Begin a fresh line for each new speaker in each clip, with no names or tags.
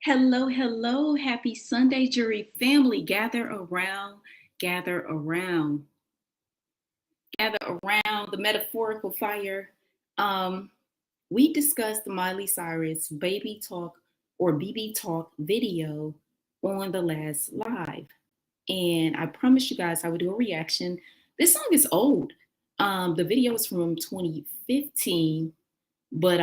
Hello, hello. Happy Sunday, jury family. Gather around, gather around, gather around the metaphorical fire. Um, we discussed the Miley Cyrus Baby Talk or BB Talk video on the last live. And I promised you guys I would do a reaction. This song is old. The video is from 2015, but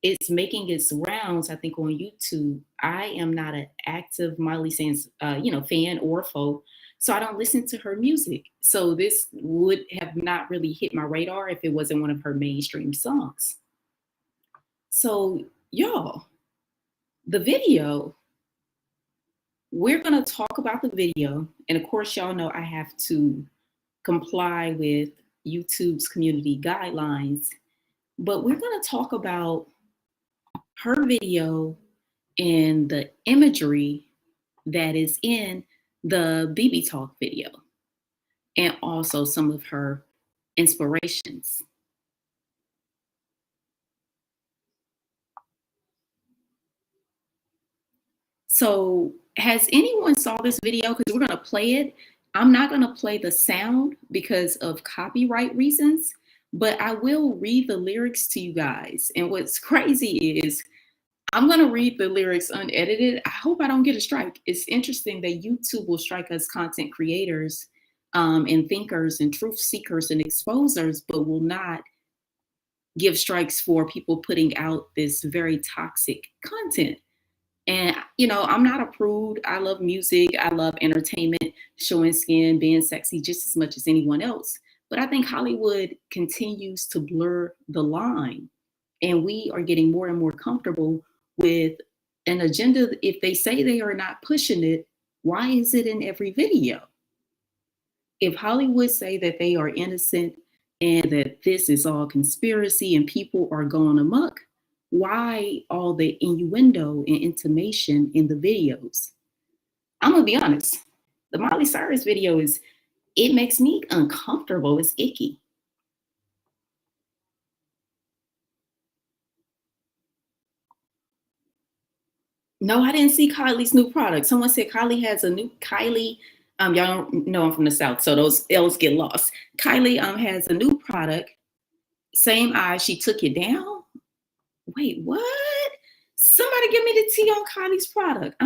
it's making its rounds, I think, on YouTube. I am not an active Miley Cyrus, fan or foe, so I don't listen to her music. So this would have not really hit my radar if it wasn't one of her mainstream songs. So y'all, the video, we're gonna talk about the video, and of course, y'all know I have to comply with YouTube's community guidelines. But we're going to talk about her video and the imagery that is in the BB Talk video, and also some of her inspirations. So has anyone saw this video? Because we're going to play it. I'm not going to play the sound because of copyright reasons, but I will read the lyrics to you guys. And what's crazy is I'm going to read the lyrics unedited. I hope I don't get a strike. It's interesting that YouTube will strike us content creators and thinkers and truth seekers and exposers, but will not give strikes for people putting out this very toxic content. And, I'm not a prude. I love music. I love entertainment, showing skin, being sexy just as much as anyone else. But I think Hollywood continues to blur the line. And we are getting more and more comfortable with an agenda. If they say they are not pushing it, why is it in every video? If Hollywood say that they are innocent and that this is all conspiracy and people are going amok, why all the innuendo and intimation in the videos? I'm gonna be honest. The Miley Cyrus video it makes me uncomfortable. It's icky. No, I didn't see Kylie's new product. Someone said Kylie has a new Kylie. Y'all know I'm from the South, so those L's get lost. Kylie has a new product. Same eye. She took it down. Wait, what? Somebody give me the tea on Kylie's product.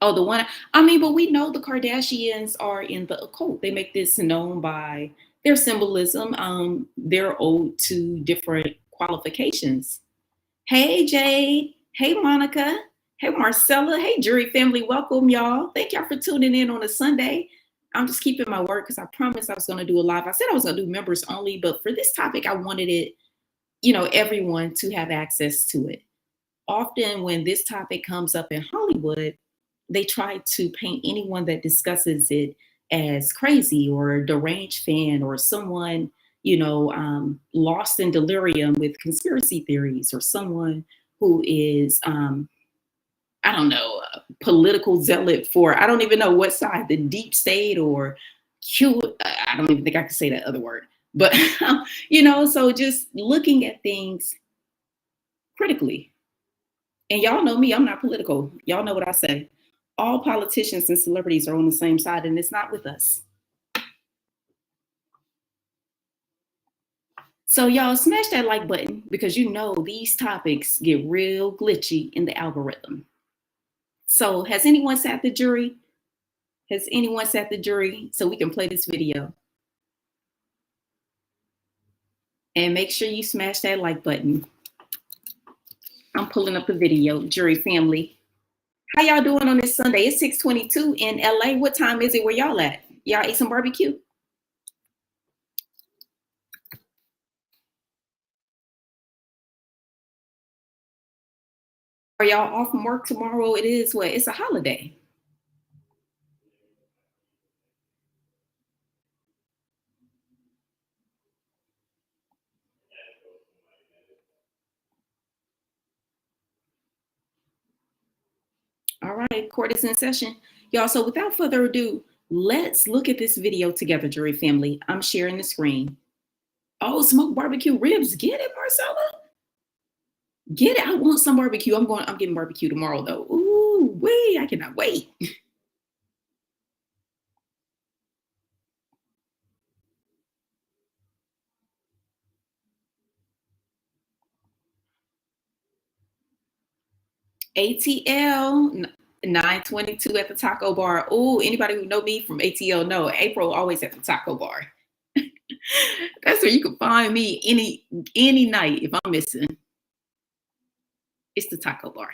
Oh, the one. But we know the Kardashians are in the occult. They make this known by their symbolism. They're owed to different qualifications. Hey, Jade. Hey, Monica. Hey, Marcella. Hey, jury family. Welcome, y'all. Thank y'all for tuning in on a Sunday. I'm just keeping my word because I promised I was going to do a live. I said I was going to do members only, but for this topic, I wanted it, everyone to have access to it. Often when this topic comes up in Hollywood, they try to paint anyone that discusses it as crazy or a deranged fan or someone, lost in delirium with conspiracy theories, or someone who is, political zealot for, I don't even know what side, the deep state or Q. I don't even think I could say that other word, but, so just looking at things critically. And y'all know me, I'm not political. Y'all know what I say. All politicians and celebrities are on the same side, and it's not with us. So y'all smash that like button because these topics get real glitchy in the algorithm. So has anyone sat the jury? Has anyone sat the jury so we can play this video? And make sure you smash that like button. I'm pulling up the video, jury family. How y'all doing on this Sunday? It's 6:22 in LA. What time is it where y'all at? Y'all ate some barbecue? Are y'all off from work tomorrow? It is what? It's a holiday. All right, court is in session. Y'all, so without further ado, let's look at this video together, jury family. I'm sharing the screen. Oh, smoked barbecue ribs. Get it, Marcella? Get it. I want some barbecue. I'm getting barbecue tomorrow though. Ooh, wait, I cannot wait. ATL 922 at the taco bar. Ooh, anybody who know me from ATL know April always at the taco bar. That's where you can find me any night if I'm missing. It's the taco bar.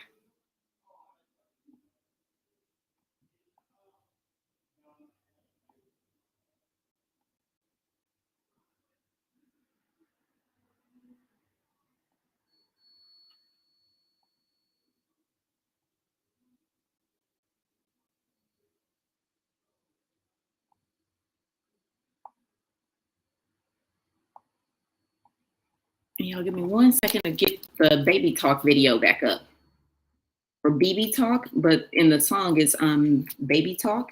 And y'all give me 1 second to get the baby talk video back up. Or BB talk, but in the song is baby talk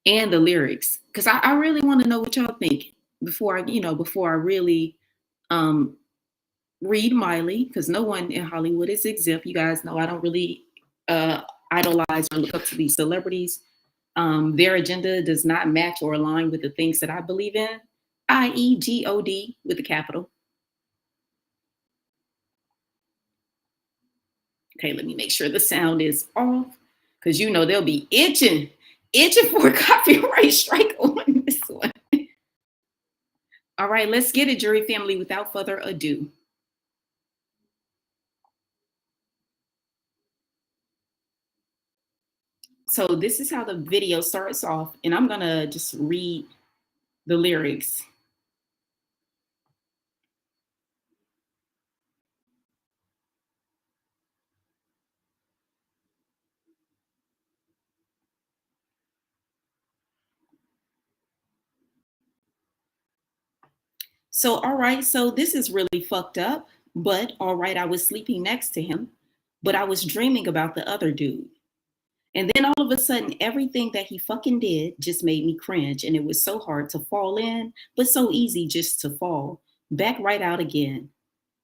and the lyrics. Cause I really want to know what y'all think before I really um read Miley, because no one in Hollywood is exempt. You guys know I don't really idolize or look up to these celebrities. Their agenda does not match or align with the things that I believe in, i.e., God with the capital. Okay, let me make sure the sound is off, because they'll be itching for a copyright strike on this one. All right, let's get it, jury family, without further ado. So this is how the video starts off, and I'm gonna just read the lyrics. So, all right, so this is really fucked up, but all right, I was sleeping next to him, but I was dreaming about the other dude. And then all of a sudden, everything that he fucking did just made me cringe. And it was so hard to fall in, but so easy just to fall back right out again.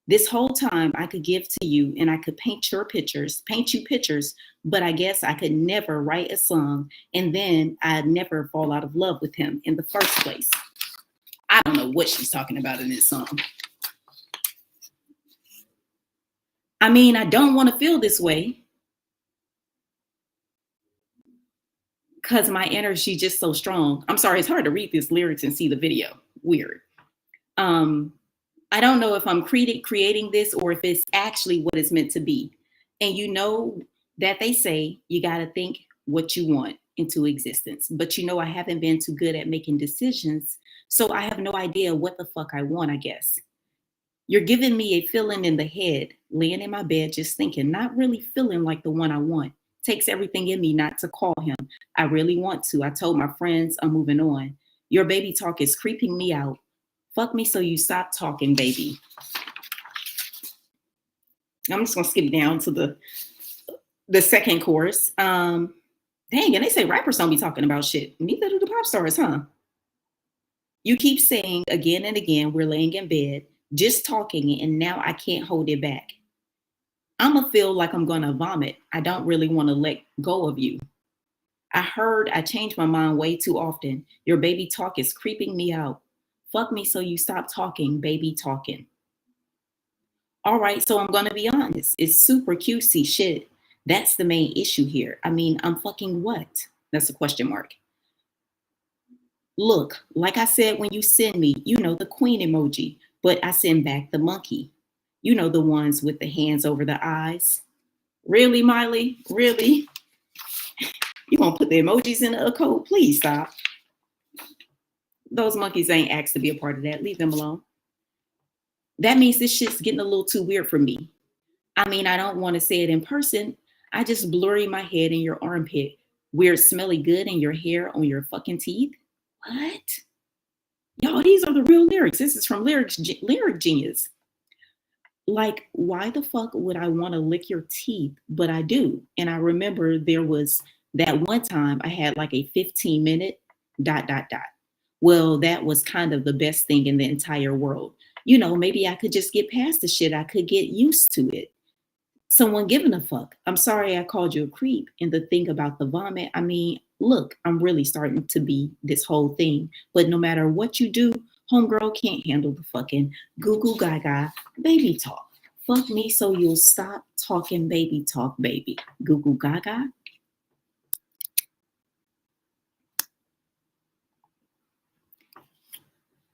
This whole time I could give to you and I could paint you pictures, but I guess I could never write a song. And then I'd never fall out of love with him in the first place. I don't know what she's talking about in this song. I mean, I don't want to feel this way because my energy just so strong. I'm sorry, it's hard to read these lyrics and see the video. Weird. Um, I don't know if I'm creating this or if it's actually what it's meant to be. And you know that they say you got to think what you want into existence. But I haven't been too good at making decisions. So I have no idea what the fuck I want, I guess. You're giving me a feeling in the head, laying in my bed, just thinking, not really feeling like the one I want. Takes everything in me not to call him. I really want to. I told my friends I'm moving on. Your baby talk is creeping me out. Fuck me so you stop talking, baby. I'm just gonna skip down to the second chorus. Dang, and they say rappers don't be talking about shit. Neither do the pop stars, huh? You keep saying again and again, we're laying in bed, just talking, and now I can't hold it back. I'ma feel like I'm gonna vomit. I don't really want to let go of you. I heard I change my mind way too often. Your baby talk is creeping me out. Fuck me so you stop talking, baby talking. All right, so I'm gonna be honest. It's super cutesy shit. That's the main issue here. I mean, I'm fucking what? That's a question mark. Look, like I said, when you send me, the queen emoji, but I send back the monkey. The ones with the hands over the eyes. Really, Miley? Really? You gonna put the emojis in the occult? Please stop. Those monkeys ain't asked to be a part of that. Leave them alone. That means this shit's getting a little too weird for me. I mean, I don't want to say it in person. I just blurry my head in your armpit. Weird, smelly good in your hair on your fucking teeth. What? Y'all, these are the real lyrics. This is from Lyric Genius. Like, why the fuck would I want to lick your teeth? But I do. And I remember there was that one time I had like a 15-minute ... Well, that was kind of the best thing in the entire world. maybe I could just get past the shit. I could get used to it. Someone giving a fuck. I'm sorry I called you a creep. And the thing about the vomit, I mean, look, I'm really starting to be this whole thing. But no matter what you do, homegirl can't handle the fucking goo goo gaga baby talk. Fuck me so you'll stop talking baby talk, baby. Goo goo gaga.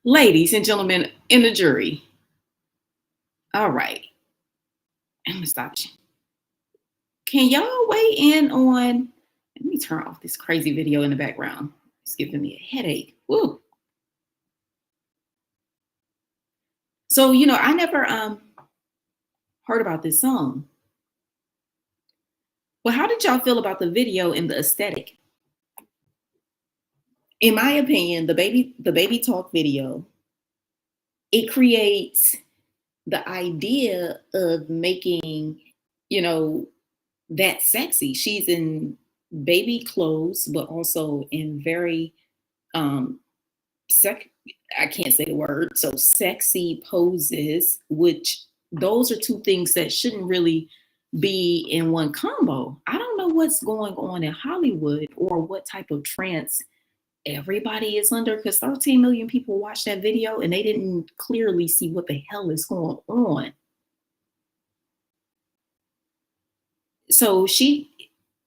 Ladies and gentlemen in the jury. All right. I'm gonna stop you. Can y'all weigh in on? Let me turn off this crazy video in the background. It's giving me a headache. Woo. So I never heard about this song. Well, how did y'all feel about the video and the aesthetic? In my opinion, the baby talk video, it creates the idea of making, that sexy. She's in baby clothes, but also in very I can't say the word, so sexy poses, which those are two things that shouldn't really be in one combo. I don't know what's going on in Hollywood or what type of trance everybody is under, because 13 million people watched that video and they didn't clearly see what the hell is going on. So she,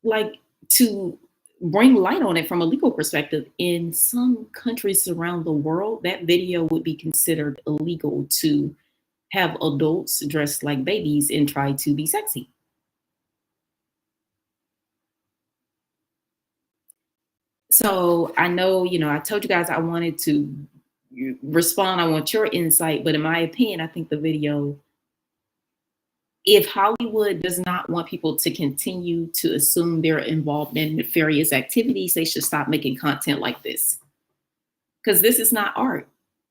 like, to bring light on it from a legal perspective, in some countries around the world, that video would be considered illegal to have adults dressed like babies and try to be sexy. So I know, I told you guys I wanted to respond. I want your insight, but in my opinion, I think the video, if Hollywood does not want people to continue to assume they're involved in nefarious activities, they should stop making content like this. Because this is not art.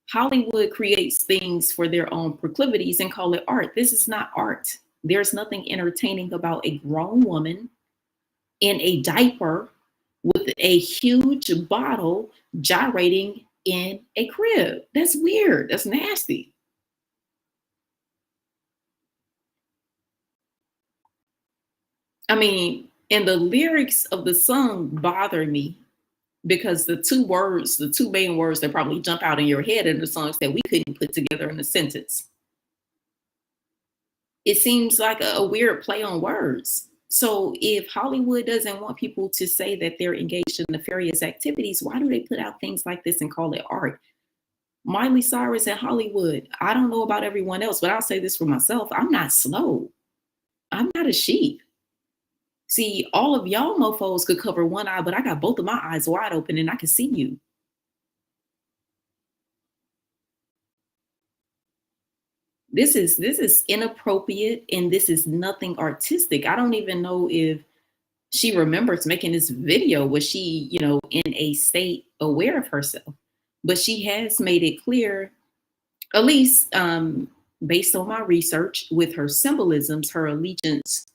Hollywood creates things for their own proclivities and call it art. This is not art. There's nothing entertaining about a grown woman in a diaper with a huge bottle gyrating in a crib. That's weird. That's nasty. I mean, and the lyrics of the song bother me because the two main words that probably jump out in your head are the songs that we couldn't put together in a sentence. It seems like a weird play on words. So if Hollywood doesn't want people to say that they're engaged in nefarious activities, why do they put out things like this and call it art? Miley Cyrus and Hollywood, I don't know about everyone else, but I'll say this for myself. I'm not slow. I'm not a sheep. See, all of y'all mofos could cover one eye, but I got both of my eyes wide open and I can see you. This is inappropriate and this is nothing artistic. I don't even know if she remembers making this video. Was she, in a state aware of herself? But she has made it clear, at least based on my research, with her symbolisms, her allegiance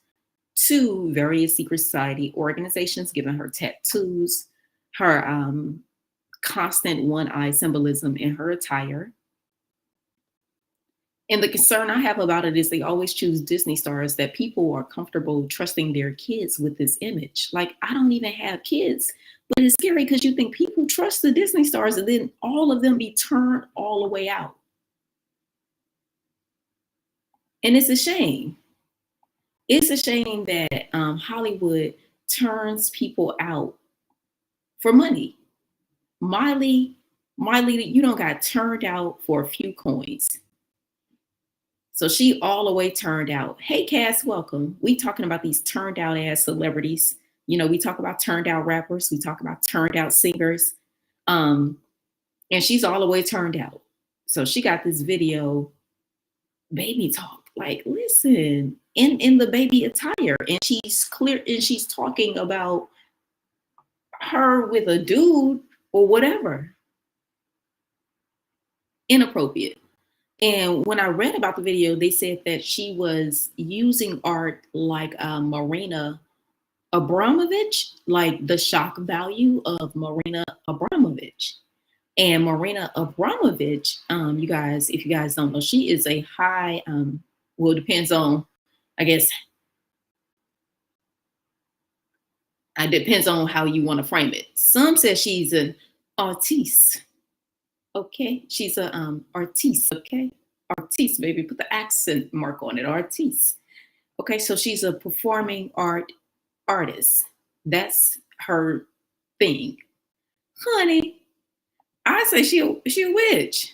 to various secret society organizations, given her tattoos, her constant one-eye symbolism in her attire. And the concern I have about it is they always choose Disney stars that people are comfortable trusting their kids with this image. Like, I don't even have kids, but it's scary because you think people trust the Disney stars and then all of them be turned all the way out. And it's a shame. It's a shame that Hollywood turns people out for money. Miley, you don't got turned out for a few coins. So she all the way turned out. Hey, Cass, welcome. We talking about these turned out ass celebrities. We talk about turned out rappers. We talk about turned out singers. And she's all the way turned out. So she got this video, baby talk. Like, listen, in the baby attire. And she's clear and she's talking about her with a dude or whatever. Inappropriate. And when I read about the video, they said that she was using art like Marina Abramovich, like the shock value of Marina Abramovich. And Marina Abramovich, you guys, if you guys don't know, she is a high, well, it depends on, I guess, it depends on how you want to frame it. Some say she's an artiste. Okay, she's a artiste. Okay, artiste, baby, put the accent mark on it. Artiste. Okay, so she's a performing artist. That's her thing, honey. I say she a witch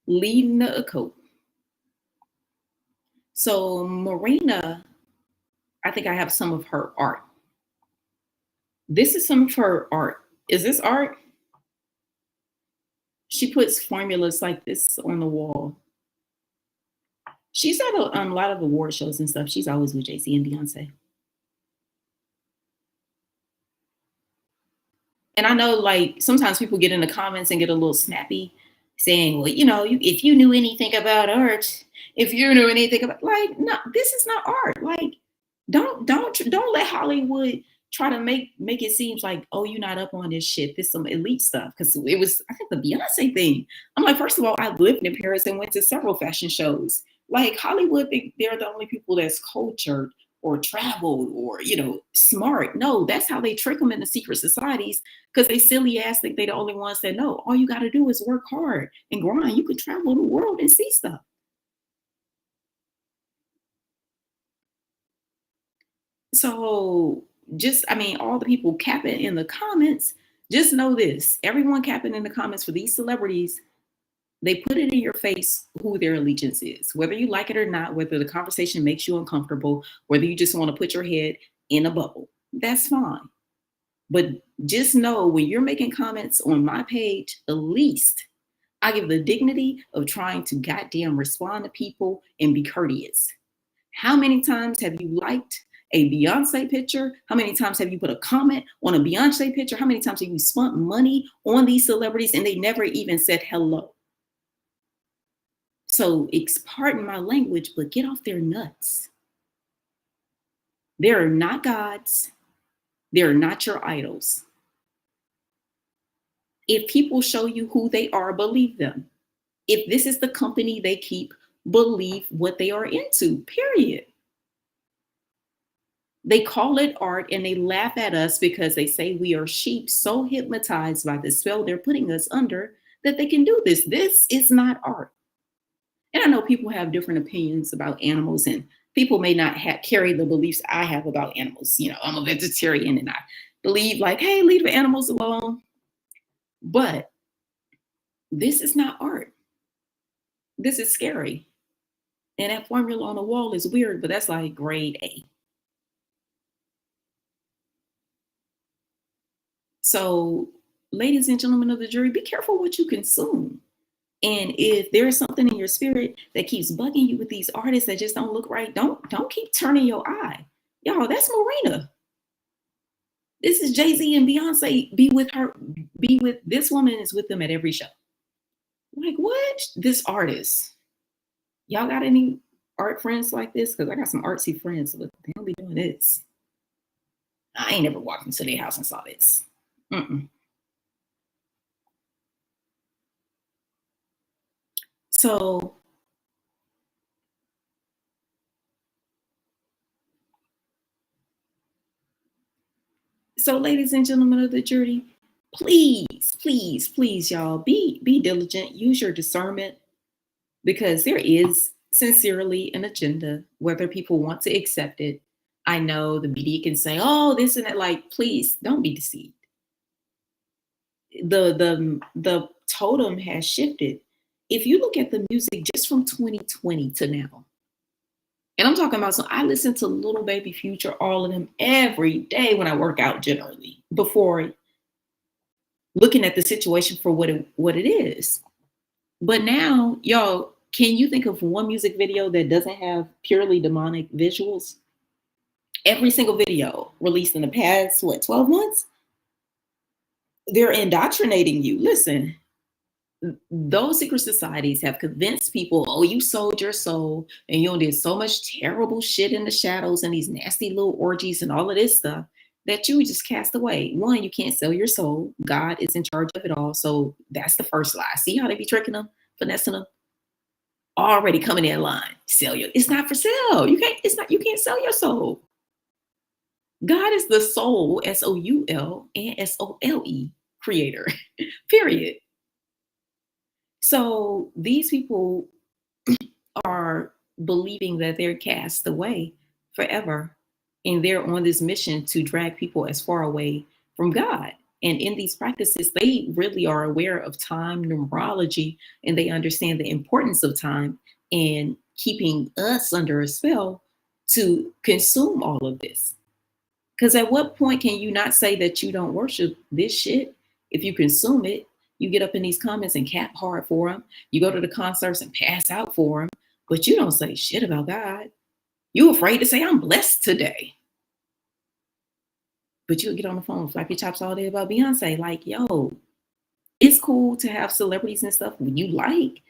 leading the occult. So Marina, I think I have some of her art. This is some of her art. Is this art? She puts formulas like this on the wall. She's at a lot of award shows and stuff. She's always with Jay-Z and Beyonce. And I know, like, sometimes people get in the comments and get a little snappy saying, well, if you knew anything about art, if you knew anything about, like, no, this is not art. Like, don't let Hollywood try to make it seem like, oh, you're not up on this shit. This some elite stuff. Because it was, I think, the Beyonce thing. I'm like, first of all, I lived in Paris and went to several fashion shows. Like, Hollywood, they're the only people that's cultured or traveled or, smart. No, that's how they trick them into secret societies, because they silly ass think they're the only ones that know. All you got to do is work hard and grind. You could travel the world and see stuff. So all the people capping in the comments, just know this. Everyone capping in the comments for these celebrities, they put it in your face who their allegiance is, whether you like it or not, whether the conversation makes you uncomfortable, whether you just want to put your head in a bubble. That's fine. But just know, when you're making comments on my page, at least I give the dignity of trying to goddamn respond to people and be courteous. How many times have you liked a Beyonce picture? How many times have you put a comment on a Beyonce picture? How many times have you spent money on these celebrities and they never even said hello? So pardon my language, but get off their nuts. They're not gods. They're not your idols. If people show you who they are, believe them. If this is the company they keep, believe what they are into, period. They call it art and they laugh at us because they say we are sheep so hypnotized by the spell they're putting us under that they can do this. This is not art. And I know people have different opinions about animals, and people may not carry the beliefs I have about animals. I'm a vegetarian and I believe, like, hey, leave the animals alone. But this is not art. This is scary. And that formula on the wall is weird, but that's like grade A. So, ladies and gentlemen of the jury, be careful what you consume. And if there's something in your spirit that keeps bugging you with these artists that just don't look right, don't keep turning your eye. Y'all, that's Marina. This is Jay-Z and Beyonce. This woman is with them at every show. Like, what? This artist. Y'all got any art friends like this? Because I got some artsy friends, but they don't be doing this. I ain't never walked into their house and saw this. So ladies and gentlemen of the jury, please, y'all, be diligent. Use your discernment, because there is sincerely an agenda, whether people want to accept it. I know the media can say, oh, this and that. Like, please don't be deceived. The totem has shifted. If you look at the music just from 2020 to now, and I'm talking about, so I listen to Little Baby, Future, all of them every day when I work out, generally, before looking at the situation for what it is. But now, y'all, can you think of one music video that doesn't have purely demonic visuals? Every single video released in the past, 12 months? They're indoctrinating you. Listen, those secret societies have convinced people, oh, you sold your soul and you did so much terrible shit in the shadows and these nasty little orgies and all of this stuff, that you just cast away. One, you can't sell your soul. God is in charge of it all. So that's the first lie. See how they be tricking them, finessing them? Already coming in line. Sell your, it's not for sale. You can't sell your soul. God is the soul, SOUL and SOLE creator, period. So these people are believing that they're cast away forever. And they're on this mission to drag people as far away from God. And in these practices, they really are aware of time numerology, and they understand the importance of time and keeping us under a spell to consume all of this. Because at what point can you not say that you don't worship this shit if you consume it? You get up in these comments and cap hard for them. You go to the concerts and pass out for them, but you don't say shit about God. You afraid to say, I'm blessed today. But you'll get on the phone and flap your chops all day about Beyonce. Like, yo, it's cool to have celebrities and stuff when you like,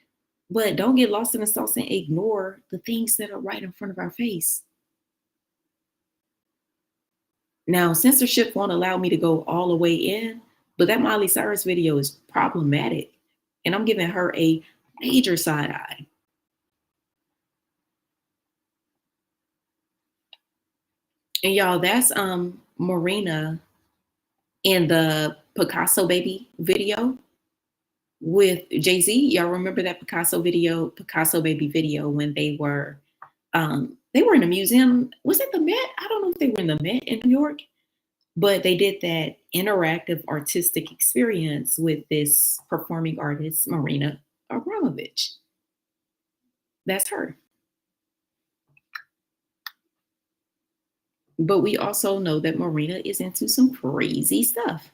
but don't get lost in the sauce and ignore the things that are right in front of our face. Now, censorship won't allow me to go all the way in, but that Miley Cyrus video is problematic. And I'm giving her a major side eye. And y'all, that's Marina in the Picasso Baby video with Jay-Z. Y'all remember that Picasso Baby video when they were in a museum. Was it the Met? I don't know if they were in the Met in New York, but they did that interactive artistic experience with this performing artist, Marina Abramovich. That's her. But we also know that Marina is into some crazy stuff.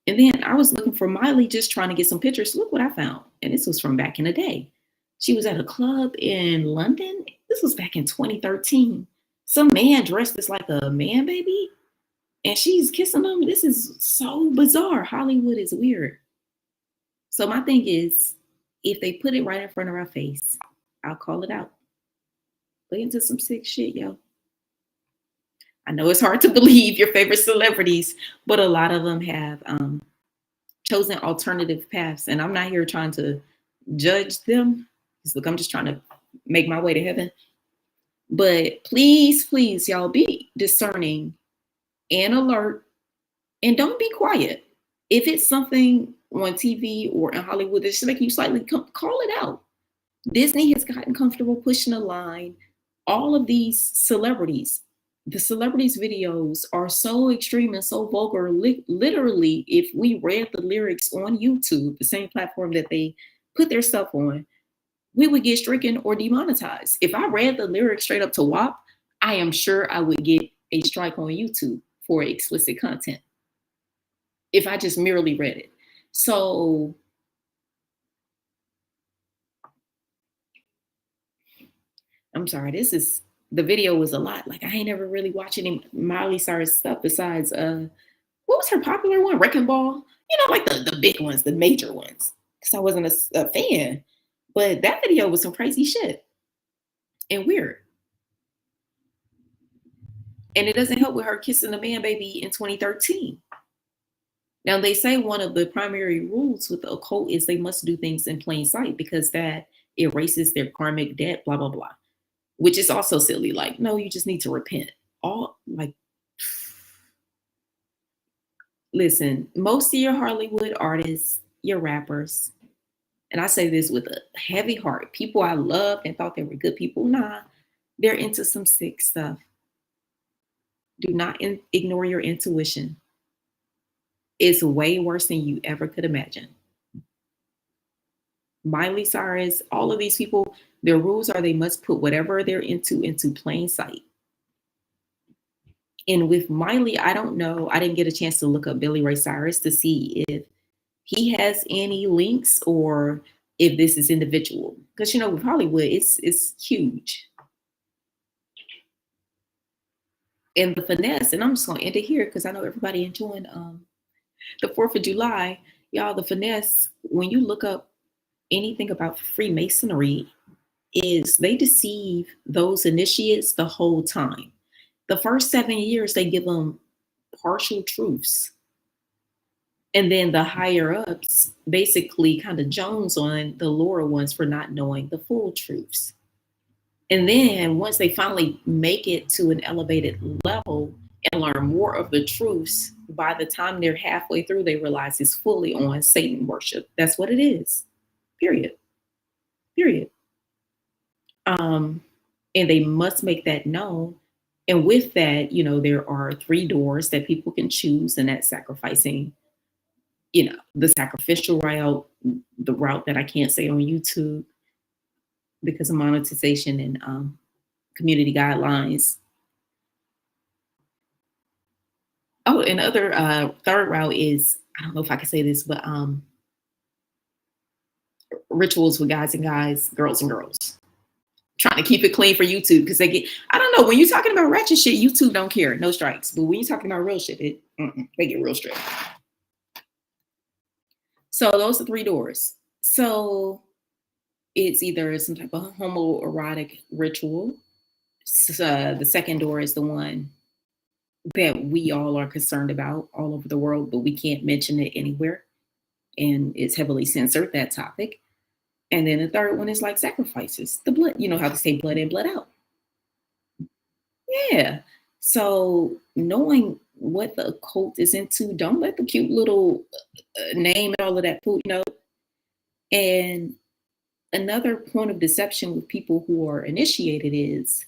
And then I was looking for Miley, just trying to get some pictures. Look what I found. And this was from back in the day. She was at a club in London. This was back in 2013. Some man dressed as like a man baby, and she's kissing him. This is so bizarre. Hollywood is weird. So my thing is, if they put it right in front of our face, I'll call it out. Look into some sick shit, yo. I know it's hard to believe your favorite celebrities, but a lot of them have chosen alternative paths. And I'm not here trying to judge them. Look, I'm just trying to make my way to heaven. But please, please, y'all, be discerning and alert, and don't be quiet. If it's something on TV or in Hollywood that should make you slightly call it out. Disney has gotten comfortable pushing a line. All of these celebrities, the celebrities' videos are so extreme and so vulgar. Literally, if we read the lyrics on YouTube, the same platform that they put their stuff on, we would get stricken or demonetized. If I read the lyrics straight up to WAP, I am sure I would get a strike on YouTube for explicit content if I just merely read it. So I'm sorry, the video was a lot. Like, I ain't never really watched any Miley Cyrus stuff besides what was her popular one? Wrecking Ball? You know, like the big ones, the major ones. Because I wasn't a fan. But that video was some crazy shit and weird. And it doesn't help with her kissing the man baby in 2013. Now, they say one of the primary rules with the occult is they must do things in plain sight because that erases their karmic debt, blah, blah, blah. Which is also silly. Like, no, you just need to repent. Listen, most of your Hollywood artists, your rappers, and I say this with a heavy heart, people I loved and thought they were good people, nah, they're into some sick stuff. Do not ignore your intuition. It's way worse than you ever could imagine. Miley Cyrus, all of these people, their rules are they must put whatever they're into plain sight. And with Miley, I don't know. I didn't get a chance to look up Billy Ray Cyrus to see if he has any links or if this is individual. Because, you know, with Hollywood, it's huge. And the finesse, and I'm just going to end it here because I know everybody enjoying the 4th of July. Y'all, the finesse, when you look up anything about Freemasonry, is they deceive those initiates the whole time. The first 7 years, they give them partial truths. And then the higher ups basically kind of jones on the lower ones for not knowing the full truths. And then once they finally make it to an elevated level and learn more of the truths, by the time they're halfway through, they realize it's fully on Satan worship. That's what it is. Period. Period. And they must make that known. And with that, there are 3 doors that people can choose, and that's sacrificing, the sacrificial route, the route that I can't say on YouTube because of monetization and community guidelines. Oh, and other third route is, I don't know if I can say this, but rituals with guys and guys, girls and girls. Trying to keep it clean for YouTube because I don't know, when you're talking about ratchet shit, YouTube don't care, no strikes. But when you're talking about real shit, they get real strict. So those are 3 doors. So it's either some type of homoerotic ritual. The second door is the one that we all are concerned about all over the world, but we can't mention it anywhere. And it's heavily censored, that topic. And then the third one is like sacrifices, the blood, how they say blood in, blood out. Yeah. So knowing what the occult is into, don't let the cute little name and all of that food, And another point of deception with people who are initiated is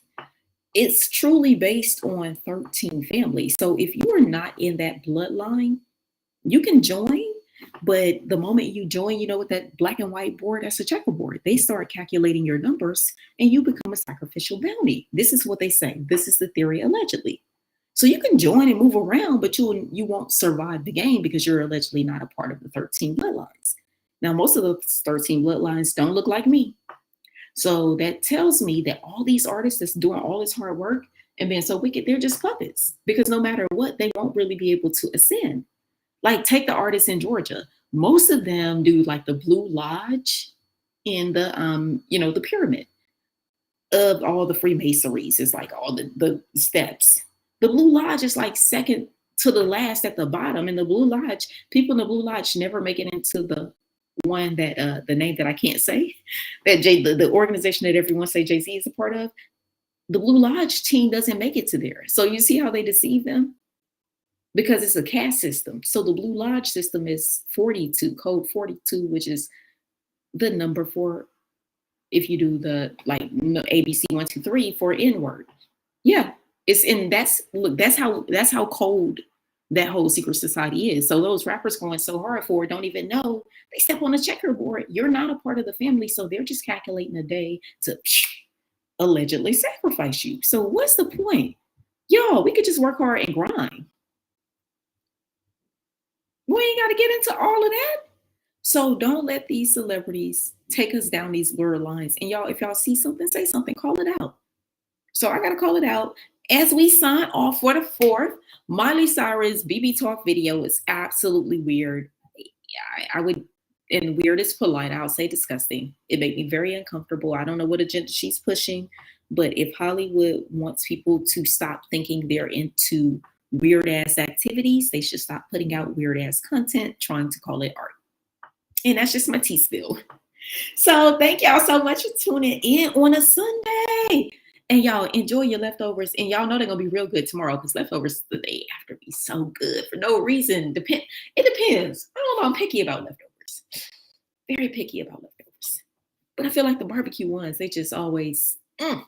it's truly based on 13 families. So if you are not in that bloodline, you can join. But the moment you join, with that black and white board, that's a checkerboard. They start calculating your numbers and you become a sacrificial bounty. This is what they say. This is the theory, allegedly. So you can join and move around, but you won't survive the game because you're allegedly not a part of the 13 bloodlines. Now, most of those 13 bloodlines don't look like me. So that tells me that all these artists that's doing all this hard work and being so wicked, they're just puppets because no matter what, they won't really be able to ascend. Like, take the artists in Georgia. Most of them do like the Blue Lodge in the, the pyramid of all the Freemasonries. It's like all the steps. The Blue Lodge is like second to the last at the bottom. And the Blue Lodge, people in the Blue Lodge never make it into the one that, the name that I can't say, that the organization that everyone say Jay-Z is a part of. The Blue Lodge team doesn't make it to there. So you see how they deceive them? Because it's a caste system. So the Blue Lodge system is 42, code 42, which is the number for if you do the ABC 1, 2, 3 for N-word. Yeah, that's how cold that whole secret society is. So those rappers going so hard for it don't even know they step on a checkerboard. You're not a part of the family, so they're just calculating a day to allegedly sacrifice you. So what's the point? Yo, we could just work hard and grind. We ain't got to get into all of that. So don't let these celebrities take us down these blurred lines. And y'all, if y'all see something, say something, call it out. So I got to call it out. As we sign off for the 4th, Miley Cyrus BB Talk video is absolutely weird. I would, and weird is polite, I'll say disgusting. It made me very uncomfortable. I don't know what agenda she's pushing, but if Hollywood wants people to stop thinking they're into weird ass activities, they should stop putting out weird ass content, trying to call it art. And that's just my tea spill. So thank y'all so much for tuning in on a Sunday. And y'all enjoy your leftovers. And y'all know they're going to be real good tomorrow because leftovers the day after be so good for no reason. It depends. I don't know. I'm picky about leftovers. Very picky about leftovers. But I feel like the barbecue ones, they just always, the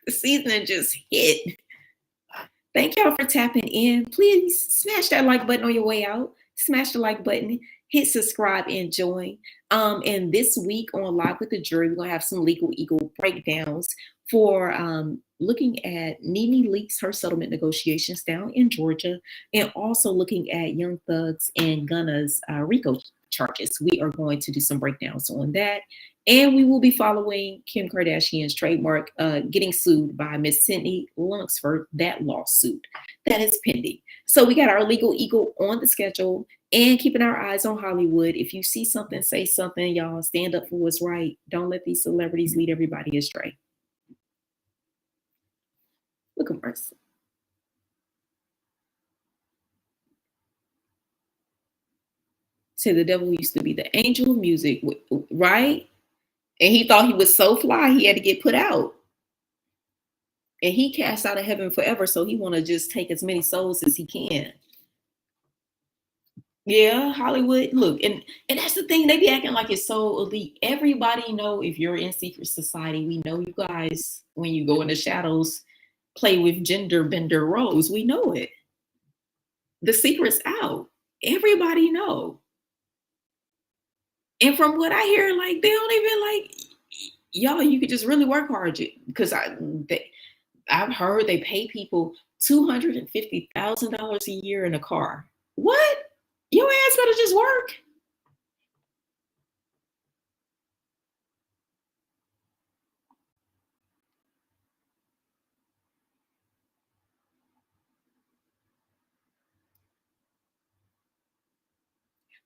seasoning just hit. Thank y'all for tapping in. Please smash that like button on your way out. Smash the like button. Hit subscribe and join. And this week on Live with the Jury, we're going to have some Legal Eagle breakdowns for looking at Nene Leakes, her settlement negotiations down in Georgia, and also looking at Young Thug's and Gunna's RICO charges. We are going to do some breakdowns on that. And we will be following Kim Kardashian's trademark getting sued by Miss Sydney Lunsford, that lawsuit that is pending. So we got our Legal Eagle on the schedule and keeping our eyes on Hollywood. If you see something, say something, y'all. Stand up for what's right. Don't let these celebrities lead everybody astray. Look at Marcella. Say the devil used to be the angel of music, right? And he thought he was so fly, he had to get put out. And he cast out of heaven forever, so he want to just take as many souls as he can. Yeah, Hollywood. Look, and that's the thing. They be acting like it's so elite. Everybody know if you're in secret society. We know you guys when you go in the shadows, play with gender bender roles. We know it. The secret's out. Everybody know. And from what I hear, like they don't even like y'all. You could just really work hard because I've heard they pay people $250,000 a year in a car. What? Your ass gotta just work.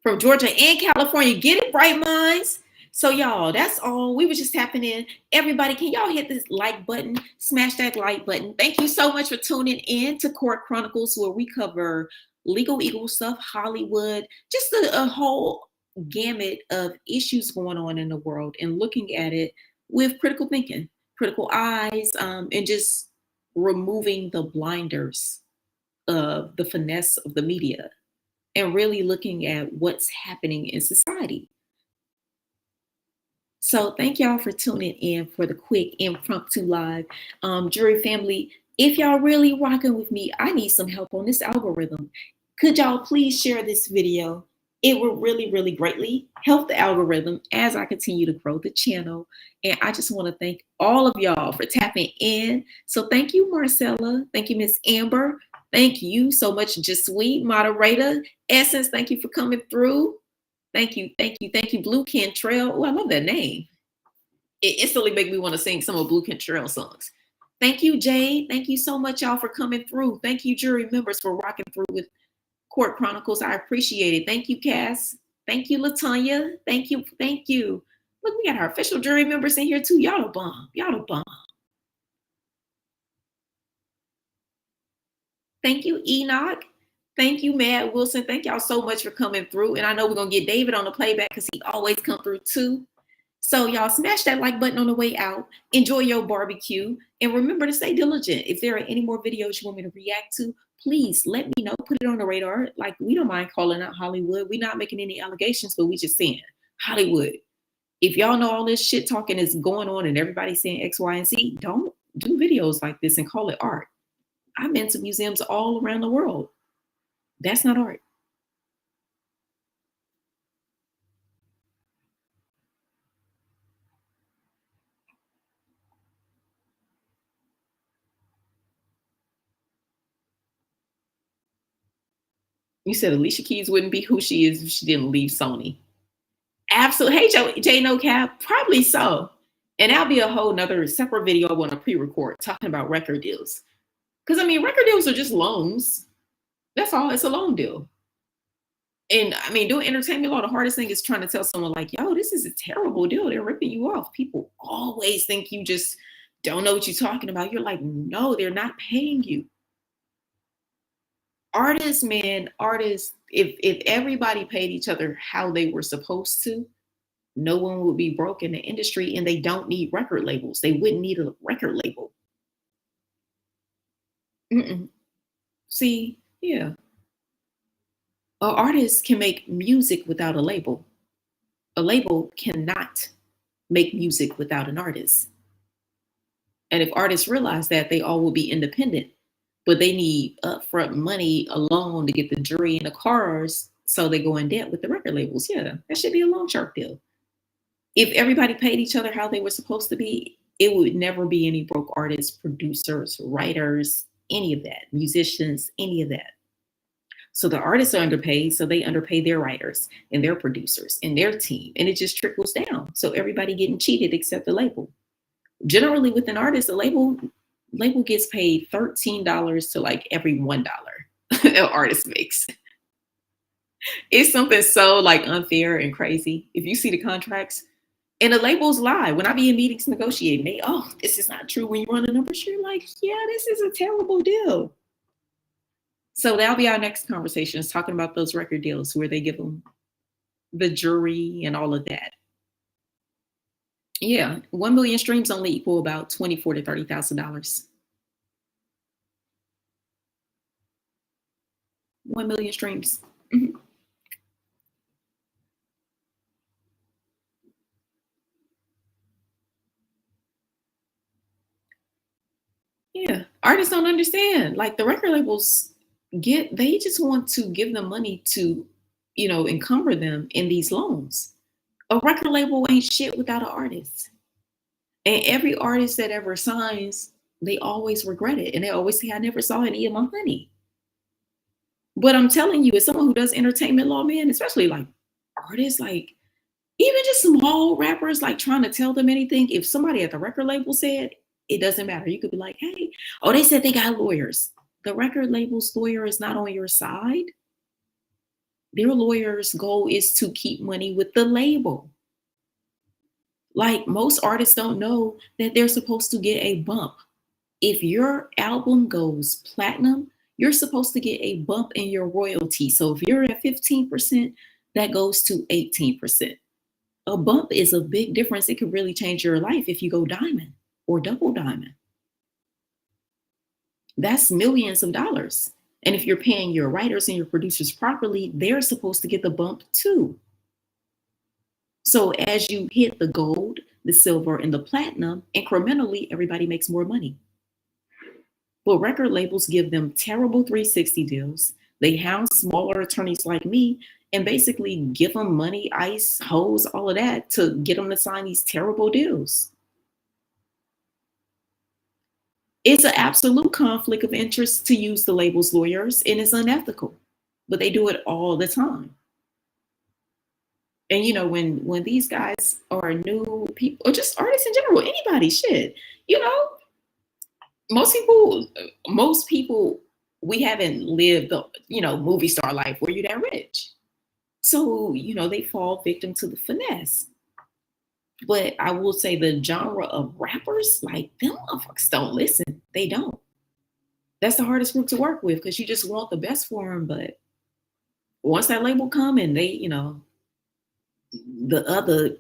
From Georgia and California. Get it, bright minds. So y'all, that's all. We were just tapping in. Everybody, can y'all hit this like button? Smash that like button. Thank you so much for tuning in to Court Chronicles, where we cover legal eagle stuff, Hollywood, just a whole gamut of issues going on in the world and looking at it with critical thinking, critical eyes, and just removing the blinders of the finesse of the media and really looking at what's happening in society. So thank y'all for tuning in for the quick impromptu live. Jury family, if y'all really rocking with me, I need some help on this algorithm. Could y'all please share this video? It would really, really greatly help the algorithm as I continue to grow the channel. And I just want to thank all of y'all for tapping in. So thank you, Marcella. Thank you, Miss Amber. Thank you so much, Just Sweet moderator. Essence, thank you for coming through. Thank you, thank you, thank you, Blue Cantrell. Oh, I love that name. It instantly makes me want to sing some of Blue Cantrell songs. Thank you, Jade. Thank you so much, y'all, for coming through. Thank you, jury members, for rocking through with Court Chronicles. I appreciate it. Thank you, Cass. Thank you, Latanya. Thank you, thank you. Look, we got our official jury members in here too. Y'all the bomb. Y'all the bomb. Thank you, Enoch. Thank you, Matt Wilson. Thank y'all so much for coming through. And I know we're going to get David on the playback because he always come through too. So y'all smash that like button on the way out. Enjoy your barbecue. And remember to stay diligent. If there are any more videos you want me to react to, please let me know. Put it on the radar. Like, we don't mind calling out Hollywood. We're not making any allegations, but we just saying, Hollywood, if y'all know all this shit talking is going on and everybody's saying X, Y, and Z, don't do videos like this and call it art. I've been to museums all around the world. That's not art. You said Alicia Keys wouldn't be who she is if she didn't leave Sony. Absolutely. Hey, Jay No Cap, probably so. And that'll be a whole nother separate video I want to pre-record talking about record deals. Because I mean, record deals are just loans. That's all. It's a loan deal. And I mean, doing entertainment law, the hardest thing is trying to tell someone like, yo, this is a terrible deal. They're ripping you off. People always think you just don't know what you're talking about. You're like, no, they're not paying you. Artists, man, artists, if everybody paid each other how they were supposed to, no one would be broke in the industry, and they don't need record labels. They wouldn't need a record label. Mm-mm. See, yeah. An artist can make music without a label. A label cannot make music without an artist. And if artists realize that, they all will be independent, but they need upfront money alone to get the jury and the cars, so they go in debt with the record labels. Yeah, that should be a loan shark deal. If everybody paid each other how they were supposed to be, it would never be any broke artists, producers, writers, any of that, musicians, any of that. So the artists are underpaid, so they underpay their writers and their producers and their team, and it just trickles down. So everybody getting cheated except the label. Generally, with an artist, the label gets paid $13 to like every $1 an artist makes. It's something so like unfair and crazy. If you see the contracts, And the labels lie. When I be in meetings negotiating, this is not true. When you run the numbers, you're like, yeah, this is a terrible deal. So that'll be our next conversation, is talking about those record deals where they give them the jury and all of that. Yeah, 1 million streams only equal about $24,000 to $30,000. 1 million streams. Mhm. Yeah, artists don't understand. Like the record labels they just want to give them money to, encumber them in these loans. A record label ain't shit without an artist. And every artist that ever signs, they always regret it. And they always say, I never saw any of my money. But I'm telling you, as someone who does entertainment law, man, especially like artists, like even just small rappers, like trying to tell them anything, if somebody at the record label said, it doesn't matter. You could be like, hey, they said they got lawyers. The record label's lawyer is not on your side. Their lawyer's goal is to keep money with the label. Like most artists don't know that they're supposed to get a bump. If your album goes platinum, you're supposed to get a bump in your royalty. So if you're at 15%, that goes to 18%. A bump is a big difference. It could really change your life if you go diamond or double diamond. That's millions of dollars. And if you're paying your writers and your producers properly, they're supposed to get the bump too. So as you hit the gold, the silver, and the platinum, incrementally, everybody makes more money. But record labels give them terrible 360 deals. They hound smaller attorneys like me and basically give them money, ice, hoes, all of that to get them to sign these terrible deals. It's an absolute conflict of interest to use the label's lawyers, and it's unethical. But they do it all the time. And when these guys are new people, or just artists in general, anybody, shit, most people, we haven't lived the movie star life where you're that rich. So they fall victim to the finesse. But I will say the genre of rappers, like them motherfuckers don't listen. They don't. That's the hardest group to work with because you just want the best for them. But once that label come and they, the other,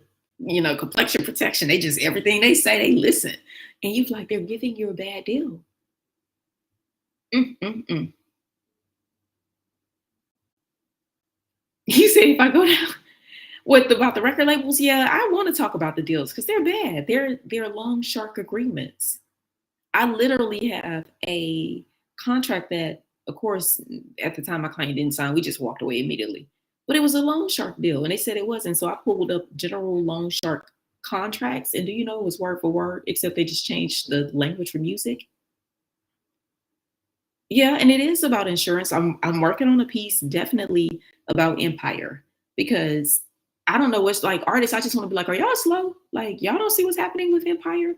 complexion protection, they just, everything they say, they listen. And you like, they're giving you a bad deal. You say if I go down about the record labels, yeah, I want to talk about the deals because they're bad. They're long shark agreements. I literally have a contract that, of course, at the time my client didn't sign. We just walked away immediately. But it was a loan shark deal, and they said it wasn't. So I pulled up general loan shark contracts, and do you know it was word for word, except they just changed the language for music. Yeah, and it is about insurance. I'm working on a piece definitely about Empire because I don't know what's like artists. I just want to be like, are y'all slow? Like y'all don't see what's happening with Empire?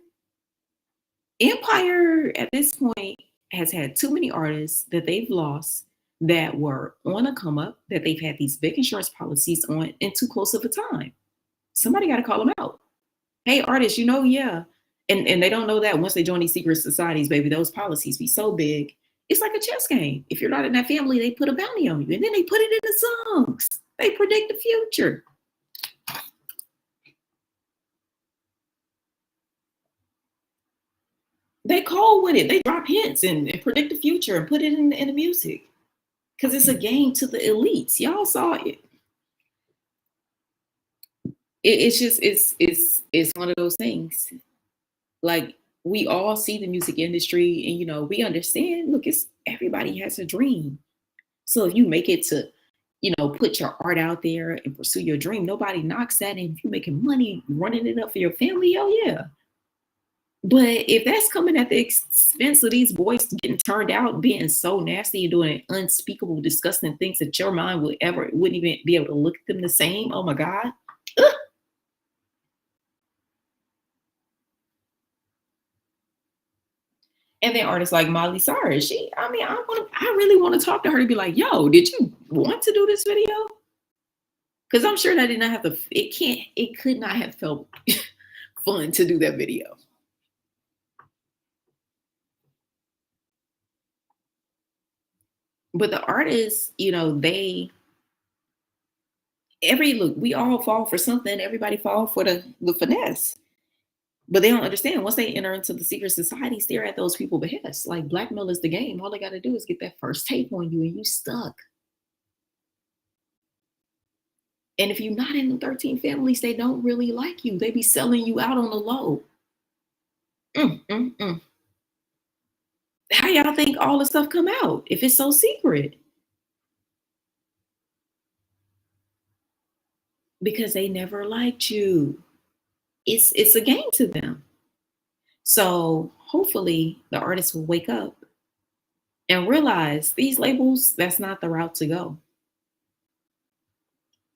Empire at this point has had too many artists that they've lost that were on a come up, that they've had these big insurance policies on in too close of a time. Somebody got to call them out. Hey, artists, yeah. And they don't know that once they join these secret societies, baby, those policies be so big. It's like a chess game. If you're not in that family, they put a bounty on you and then they put it in the songs. They predict the future. They call with it. They drop hints and predict the future and put it in the music. Because it's a game to the elites. Y'all saw it. It's one of those things. Like we all see the music industry and we understand, look, everybody has a dream. So if you make it to, put your art out there and pursue your dream, nobody knocks that. And if you're making money running it up for your family, oh yeah. But if that's coming at the expense of these boys getting turned out, being so nasty and doing unspeakable, disgusting things that your mind wouldn't even be able to look at them the same. Oh my God. Ugh. And then artists like Miley Cyrus, I really want to talk to her to be like, yo, did you want to do this video? Because I'm sure that did not have to, it could not have felt fun to do that video. But the artists, look, we all fall for something. Everybody fall for the finesse. But they don't understand once they enter into the secret societies, they're at those people's behest. Like blackmail is the game. All they got to do is get that first tape on you and you stuck. And if you're not in the 13 families, they don't really like you. They be selling you out on the low. Mm. How y'all think all the stuff come out if it's so secret? Because they never liked you. It's a game to them. So hopefully the artists will wake up and realize these labels, that's not the route to go.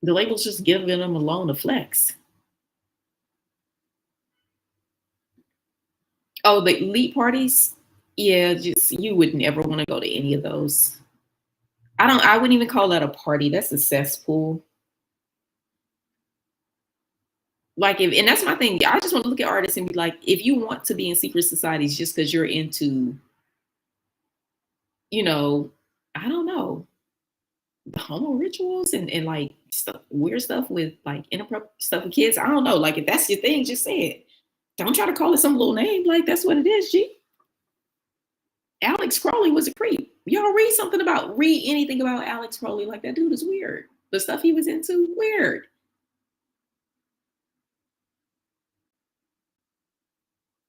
The labels just giving them a loan to flex. Oh, the elite parties? Yeah, just you would never want to go to any of those. I wouldn't even call that a party. That's a cesspool. Like and that's my thing. I just want to look at artists and be like, if you want to be in secret societies just because you're into, I don't know, homo rituals and like stuff, weird stuff with like inappropriate stuff with kids. I don't know. Like if that's your thing, just say it. Don't try to call it some little name. Like that's what it is, G. Alex Crowley was a creep. Y'all read anything about Alex Crowley, like that dude is weird. The stuff he was into, weird.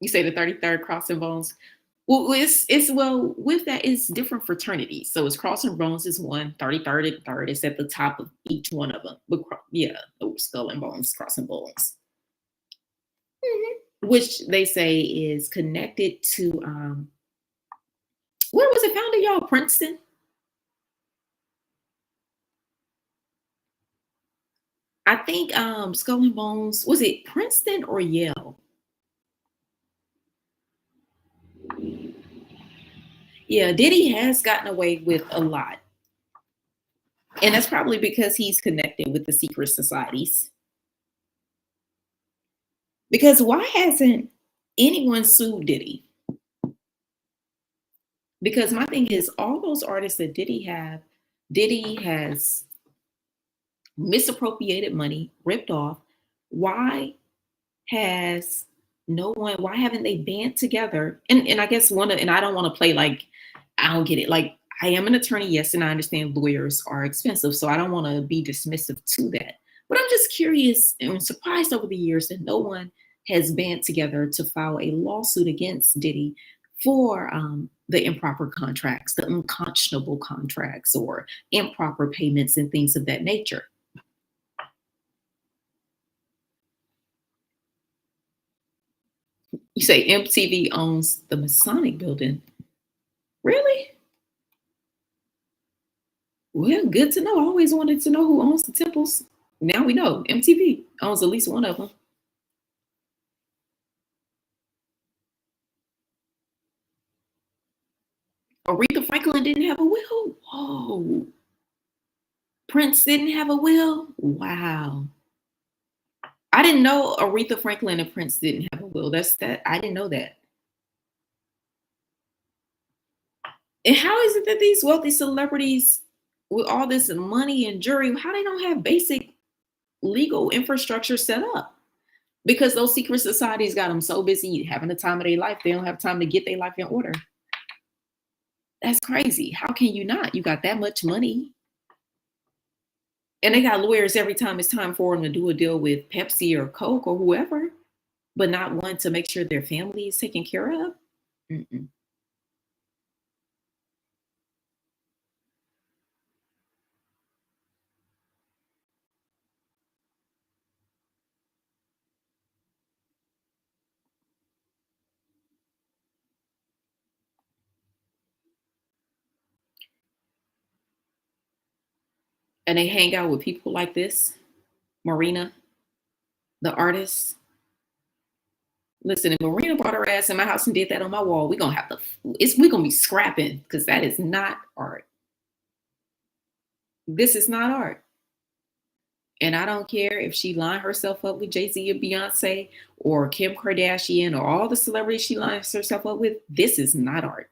You say the 33rd Crossing Bones. Well, with that, it's different fraternities. So it's Crossing Bones is one, 33rd and third is at the top of each one of them. But yeah, Skull and Bones, Crossing Bones. Which they say is connected to where was it founded, y'all? Princeton? I think Skull and Bones, was it Princeton or Yale? Yeah, Diddy has gotten away with a lot. And that's probably because he's connected with the secret societies. Because why hasn't anyone sued Diddy? Because my thing is, all those artists that Diddy has misappropriated money, ripped off. Why haven't they band together? And I guess and I don't want to play like, I don't get it. Like, I am an attorney, yes, and I understand lawyers are expensive, so I don't want to be dismissive to that. But I'm just curious and surprised over the years that no one has band together to file a lawsuit against Diddy for the improper contracts, the unconscionable contracts, or improper payments and things of that nature. You say MTV owns the Masonic building. Really? Well, good to know. I always wanted to know who owns the temples. Now we know MTV owns at least one of them. Aretha Franklin didn't have a will? Whoa. Prince didn't have a will? Wow. I didn't know Aretha Franklin and Prince didn't have a will. I didn't know that. And how is it that these wealthy celebrities with all this money and jewelry, how they don't have basic legal infrastructure set up? Because those secret societies got them so busy having the time of their life, they don't have time to get their life in order. That's crazy. How can you not? You got that much money. And they got lawyers every time it's time for them to do a deal with Pepsi or Coke or whoever, but not one to make sure their family is taken care of. Mm-mm. And they hang out with people like this, Marina, the artist. Listen, if Marina brought her ass in my house and did that on my wall, we're gonna be scrapping because that is not art. This is not art. And I don't care if she lined herself up with Jay-Z or Beyonce or Kim Kardashian or all the celebrities she lines herself up with. This is not art.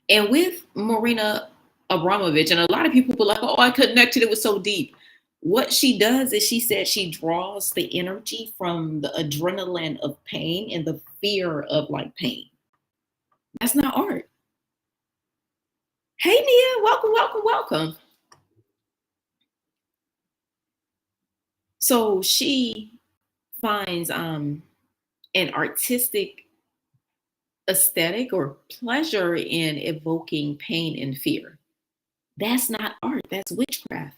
And with Marina Abramovich, and a lot of people were like, oh, I connected, it was so deep. What she does is she said she draws the energy from the adrenaline of pain and the fear of like pain. That's not art. Hey Nia, welcome, welcome, welcome. So she finds an artistic aesthetic or pleasure in evoking pain and fear. That's not art, that's witchcraft.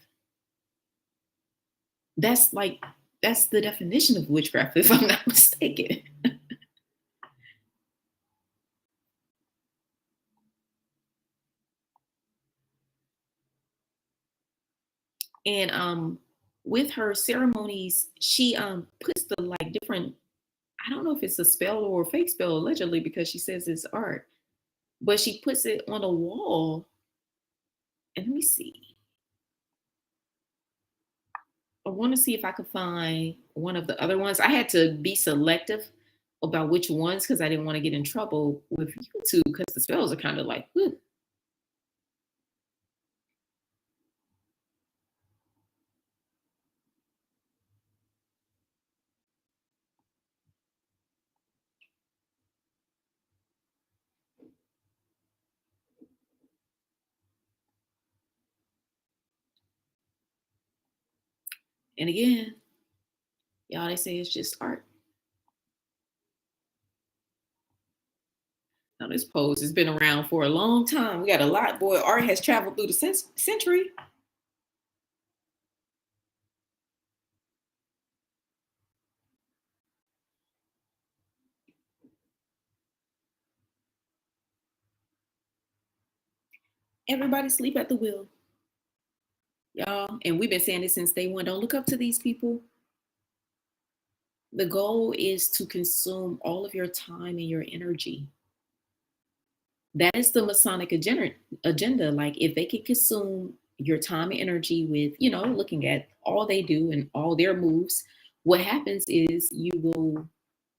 That's like that's the definition of witchcraft, if I'm not mistaken. And with her ceremonies, she puts the like different, I don't know if it's a spell or a fake spell allegedly because she says it's art, but she puts it on a wall. And let me see. I want to see if I could find one of the other ones. I had to be selective about which ones because I didn't want to get in trouble with YouTube because the spells are kind of like, whew. And again, y'all, they say it's just art. Now, this pose has been around for a long time. We got a lot, boy. Art has traveled through the century. Everybody sleep at the wheel, y'all. And we've been saying this since day one. Don't look up to these people. The goal is to consume all of your time and your energy. That is the Masonic agenda. Like if they could consume your time and energy with, looking at all they do and all their moves, what happens is you will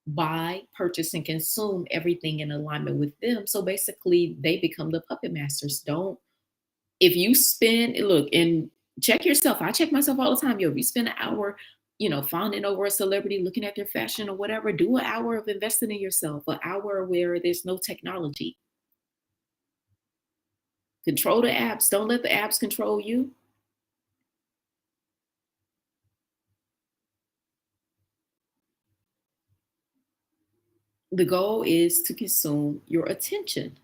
buy, purchase, and consume everything in alignment with them. So basically they become the puppet masters. Don't, if you spend, look, and check yourself. I check myself all the time. Yo, if you spend an hour, fawning over a celebrity, looking at their fashion or whatever, do an hour of investing in yourself, an hour where there's no technology. Control the apps. Don't let the apps control you. The goal is to consume your attention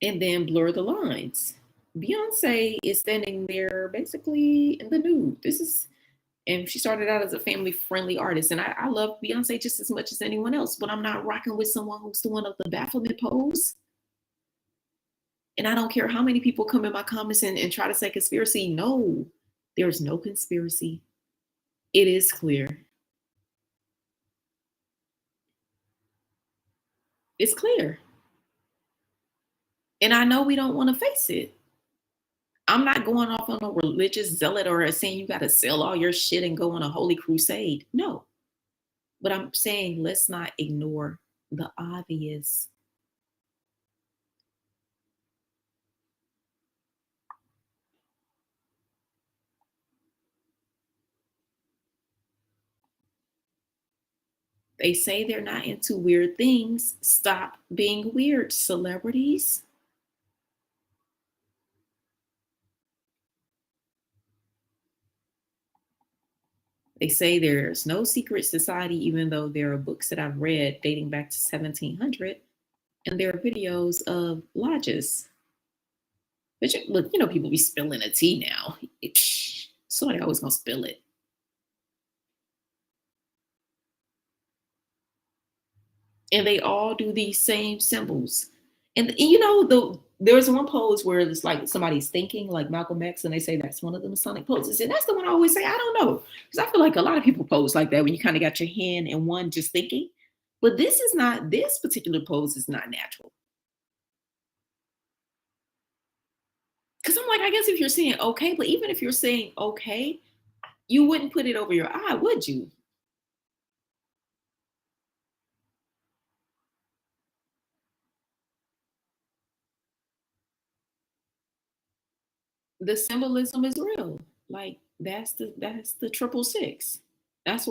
and then blur the lines. Beyonce is standing there basically in the nude. And she started out as a family friendly artist. And I love Beyonce just as much as anyone else, but I'm not rocking with someone who's doing the Baphomet pose. And I don't care how many people come in my comments and try to say conspiracy. No, there's no conspiracy. It is clear. It's clear. And I know we don't want to face it. I'm not going off on a religious zealot or saying you got to sell all your shit and go on a holy crusade. No. But I'm saying let's not ignore the obvious. They say they're not into weird things. Stop being weird, celebrities. They say there's no secret society, even though there are books that I've read dating back to 1700, and there are videos of lodges. But look, people be spilling the tea now. Somebody always gonna spill it. And they all do these same symbols. And there's one pose where it's like somebody's thinking, like Malcolm X, and they say that's one of the Masonic poses. And that's the one I always say, I don't know. Because I feel like a lot of people pose like that when you kind of got your hand in one just thinking. But this particular pose is not natural. Because I'm like, I guess if you're saying okay, but even if you're saying okay, you wouldn't put it over your eye, would you? The symbolism is real. Like that's the 666. That's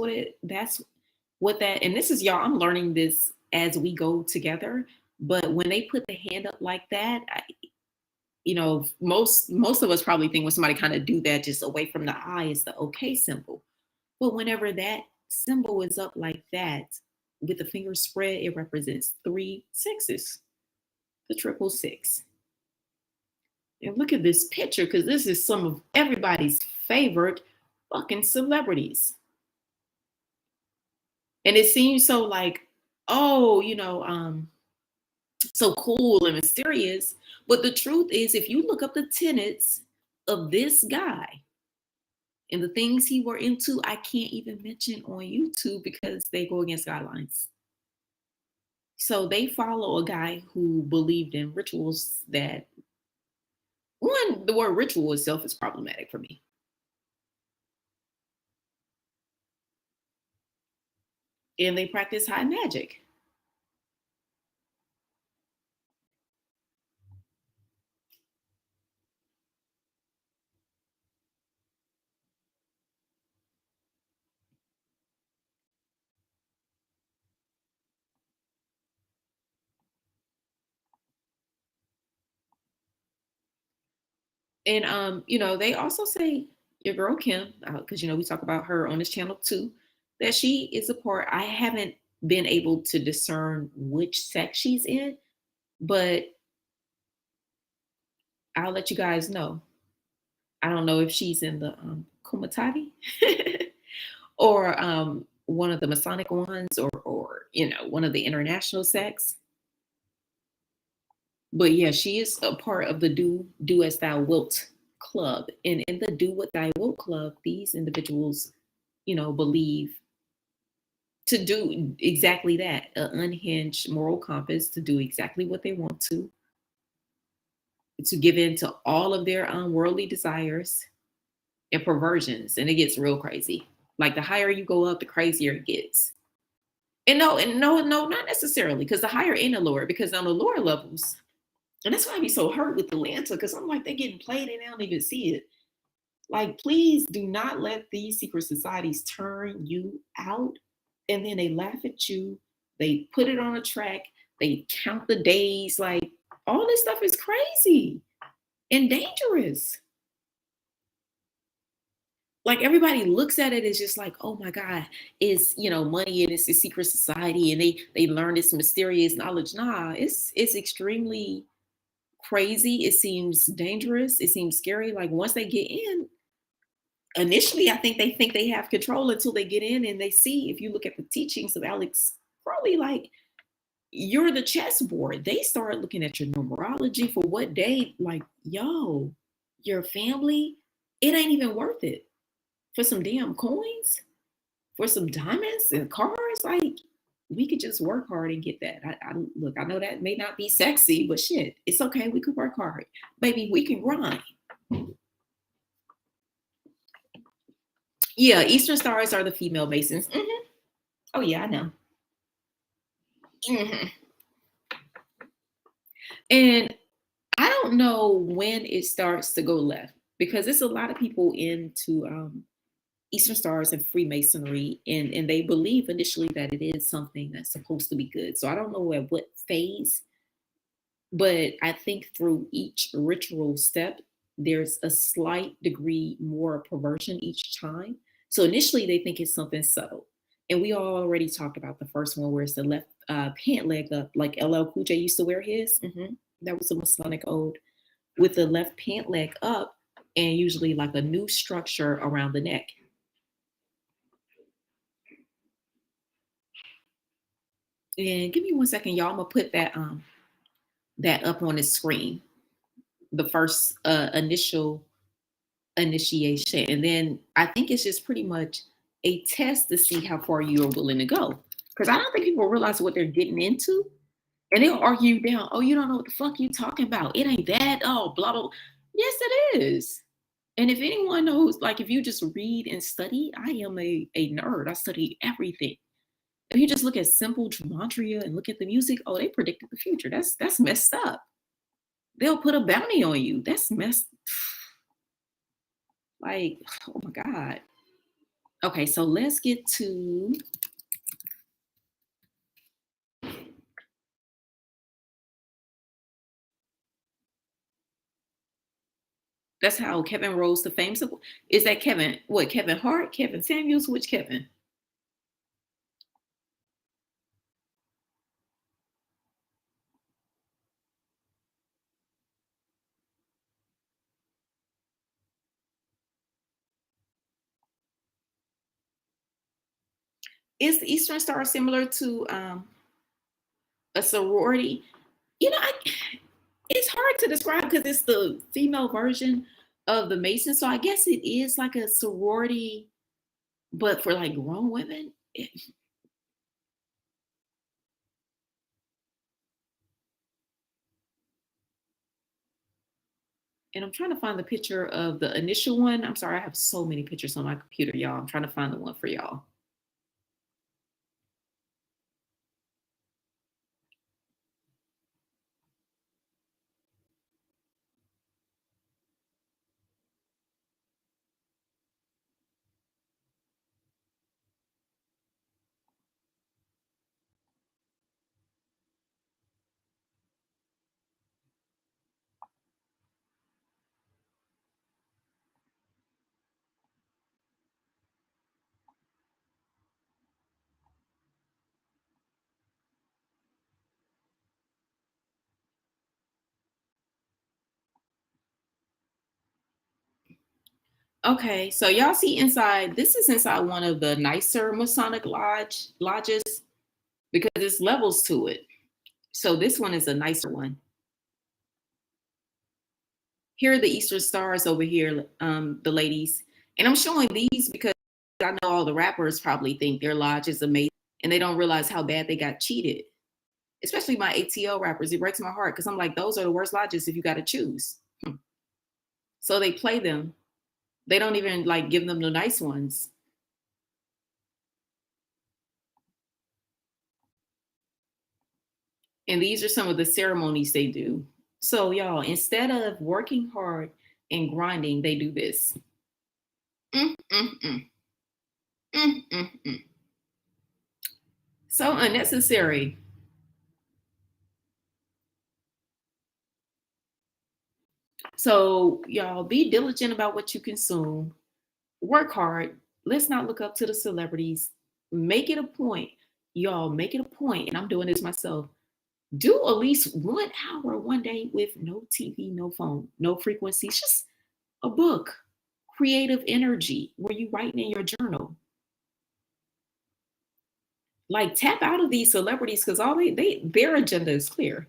what that, and this is, y'all, I'm learning this as we go together. But when they put the hand up like that, most of us probably think when somebody kind of do that just away from the eye is the okay symbol. But whenever that symbol is up like that with the finger spread, it represents 3 6s, the 666. And look at this picture, because this is some of everybody's favorite fucking celebrities. And it seems so like, oh, so cool and mysterious. But the truth is, if you look up the tenets of this guy and the things he were into, I can't even mention on YouTube because they go against guidelines. So they follow a guy who believed in rituals that, one, the word ritual itself is problematic for me. And they practice high magic. And they also say your girl Kim, because we talk about her on this channel too, that she is a part. I haven't been able to discern which sect she's in, but I'll let you guys know. I don't know if she's in the Kumatati or one of the Masonic ones, or one of the international sects. But yeah, she is a part of the Do As Thou Wilt club. And in the Do What Thou Wilt club, these individuals, believe to do exactly that, an unhinged moral compass, to do exactly what they want to give in to all of their worldly desires and perversions. And it gets real crazy. Like the higher you go up, the crazier it gets. And no, not necessarily, because the higher ain't the lower, because on the lower levels, and that's why I be so hurt with Atlanta, because I'm like, they're getting played and they don't even see it. Like, please do not let these secret societies turn you out. And then they laugh at you. They put it on a track. They count the days. Like, all this stuff is crazy and dangerous. Like, everybody looks at it as just like, oh my God, it's money and it's a secret society and they learn this mysterious knowledge. Nah, it's extremely crazy. It seems dangerous. It seems scary. Like, once they get in, initially I think they have control until they get in and they see, if you look at the teachings of Alex Crowley, like, you're the chessboard. They start looking at your numerology for what day, like, yo, your family, it ain't even worth it for some damn coins, for some diamonds and cars. Like, we could just work hard and get that. Look, I know that may not be sexy, but shit, it's okay. We could work hard. Baby, we can grind. Yeah, Eastern Stars are the female Masons. Mm-hmm. Oh, yeah, I know. Mm-hmm. And I don't know when it starts to go left, because it's a lot of people into Eastern Stars and Freemasonry, and they believe initially that it is something that's supposed to be good. So I don't know at what phase, but I think through each ritual step, there's a slight degree more perversion each time. So initially, they think it's something subtle. And we already talked about the first one, where it's the left pant leg up, like LL Cool J used to wear his. That was a Masonic ode, with the left pant leg up, and usually like a new structure around the neck. And give me 1 second, y'all. I'm gonna put that up on the screen. The first initial initiation, and then I think it's just pretty much a test to see how far you are willing to go. Because I don't think people realize what they're getting into. And they'll argue you down. Oh, you don't know what the fuck you talking about. It ain't that. Oh, blah, blah. Yes, it is. And if anyone knows, like if you just read and study, I am a nerd. I study everything. If you just look at simple gematria and look at the music, oh, they predicted the future. That's messed up. They'll put a bounty on you. That's messed. Like, oh my God. Okay, so let's get to that's how Kevin rose to fame. So is that Kevin? What, Kevin Hart? Kevin Samuels? Which Kevin? Is the Eastern Star similar to a sorority? You know, it's hard to describe because it's the female version of the Mason. So I guess it is like a sorority, but for like grown women. And I'm trying to find the picture of the initial one. I'm sorry, I have so many pictures on my computer, y'all. I'm trying to find the one for y'all. Okay, so y'all see inside, this is inside one of the nicer Masonic lodges because there's levels to it. So this one is a nicer one. Here are the Eastern Stars over here, the ladies. And I'm showing these because I know all the rappers probably think their lodge is amazing and they don't realize how bad they got cheated. Especially my ATL rappers. It breaks my heart because I'm like, those are the worst lodges if you got to choose. So they play them. They don't even like give them the nice ones. And these are some of the ceremonies they do. So y'all, instead of working hard and grinding, they do this. Mm, mm, mm. Mm, mm, mm. So unnecessary. So y'all be diligent about what you consume. Work hard. Let's not look up to the celebrities. Make it a point. Y'all make it a point, and I'm doing this myself. Do at least 1 hour one day with no TV, no phone, no frequencies, just a book, creative energy where you write in your journal. Like tap out of these celebrities because all they their agenda is clear.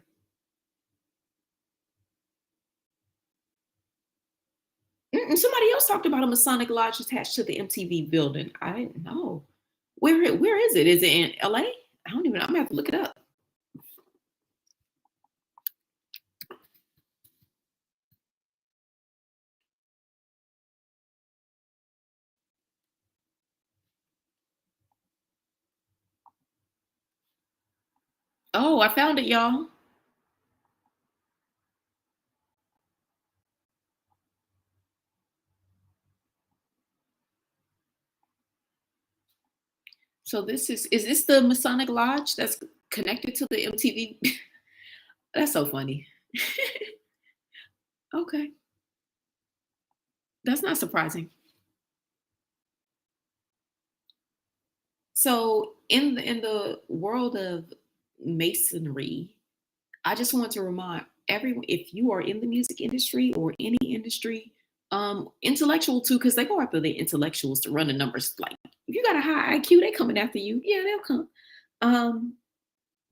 Somebody else talked about a Masonic lodge attached to the MTV building. I didn't know. Where is it? Is it in LA? I don't even know. I'm gonna have to look it up. Oh, I found it, y'all. So is this the Masonic lodge that's connected to the MTV? That's so funny. Okay, that's not surprising. So in the world of masonry, I just want to remind everyone if you are in the music industry or any industry, intellectual too, because they go after the intellectuals to run the numbers. Like if you got a high IQ, they coming after you. Yeah, they'll come. Um,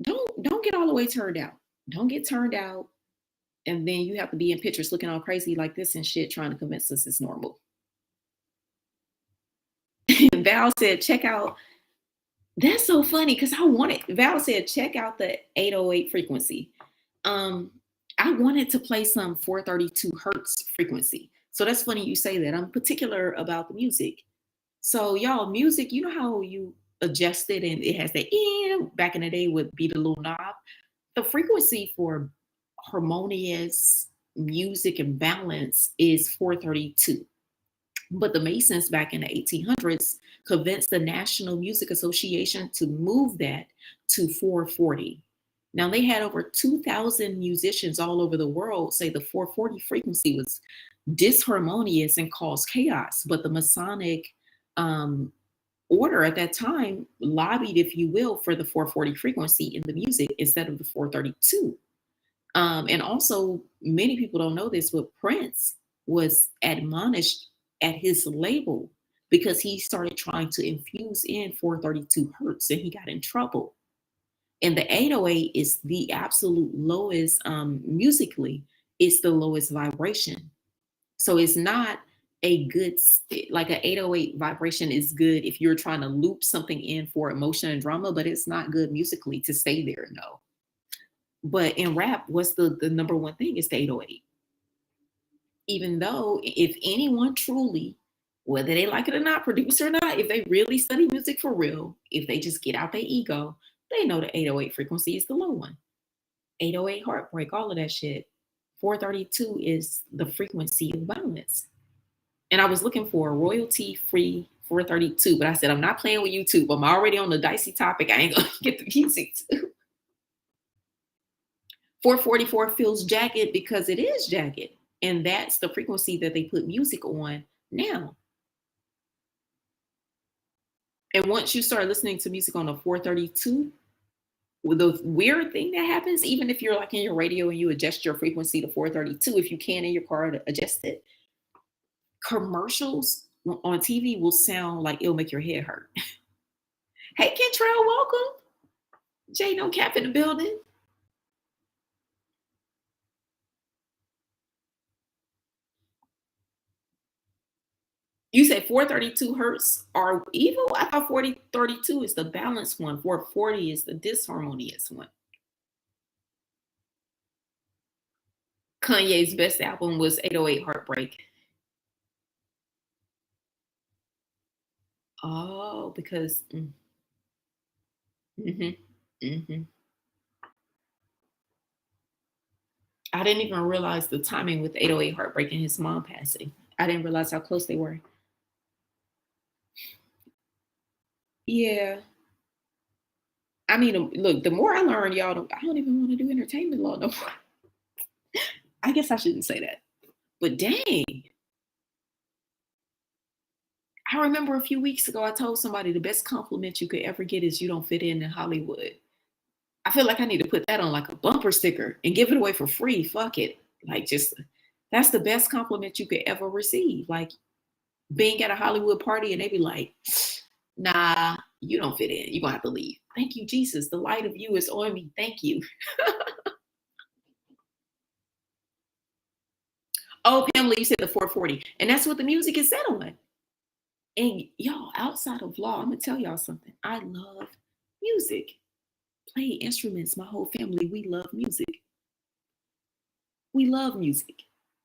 don't get all the way turned out. Don't get turned out, and then you have to be in pictures looking all crazy like this and shit, trying to convince us it's normal. And Val said, check out That's so funny because Val said, check out the 808 frequency. Um, I wanted to play some 432 hertz frequency. So that's funny you say that. I'm particular about the music. So y'all, music, you know how you adjust it and it has the back in the day would be the little knob. The frequency for harmonious music and balance is 432. But the Masons back in the 1800s convinced the National Music Association to move that to 440. Now they had over 2,000 musicians all over the world say the 440 frequency was disharmonious and caused chaos. But the Masonic um, order at that time lobbied, if you will, for the 440 frequency in the music instead of the 432. And also, many people don't know this, but Prince was admonished at his label because he started trying to infuse in 432 hertz and he got in trouble. And the 808 is the absolute lowest, musically, it's the lowest vibration. So it's not a good, like an 808 vibration is good if you're trying to loop something in for emotion and drama, but it's not good musically to stay there, no. But in rap, what's the number one thing is the 808. Even though if anyone truly, whether they like it or not, produce or not, if they really study music for real, if they just get out their ego, they know the 808 frequency is the low one. 808 heartbreak, all of that shit. 432 is the frequency of balance. And I was looking for a royalty free 432, but I said, I'm not playing with YouTube. I'm already on the dicey topic. I ain't gonna get the music too. 444 feels jagged because it is jagged. And that's the frequency that they put music on now. And once you start listening to music on a 432, with the weird thing that happens, even if you're like in your radio and you adjust your frequency to 432, if you can in your car to adjust it, commercials on TV will sound like it'll make your head hurt. Hey, Kentrell, welcome. Jay No Cap in the building. You said 432 hertz are evil? I thought 432 is the balanced one. 440 is the disharmonious one. Kanye's best album was 808 Heartbreak. Oh, because I didn't even realize the timing with 808 Heartbreak and his mom passing. I didn't realize how close they were. Yeah. I mean, look, the more I learn, y'all, I don't even want to do entertainment law no more. I guess I shouldn't say that. But dang, I remember a few weeks ago, I told somebody the best compliment you could ever get is you don't fit in Hollywood. I feel like I need to put that on like a bumper sticker and give it away for free. Fuck it. Like, just that's the best compliment you could ever receive. Like, being at a Hollywood party and they be like, nah, you don't fit in. You're going to have to leave. Thank you, Jesus. The light of you is on me. Thank you. Oh, Pamela, you said the 440. And that's what the music is set on. And y'all, outside of law, I'm going to tell y'all something. I love music. Play instruments. My whole family, we love music. We love music.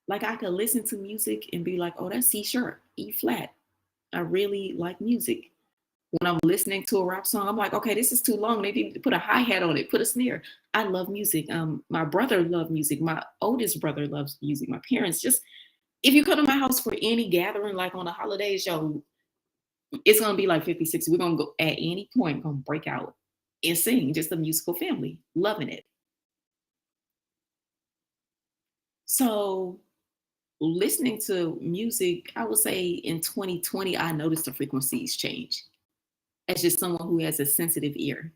Like, I could listen to music and be like, oh, that's C sharp, E flat. I really like music. When I'm listening to a rap song, I'm like, okay, this is too long. They need to put a hi-hat on it, put a snare. I love music. My brother loves music. My oldest brother loves music. My parents just, if you come to my house for any gathering, like on the holidays, yo, it's gonna be like 56. We're gonna go at any point, gonna break out and sing. Just a musical family, loving it. So listening to music, I would say in 2020, I noticed the frequencies change. As just someone who has a sensitive ear.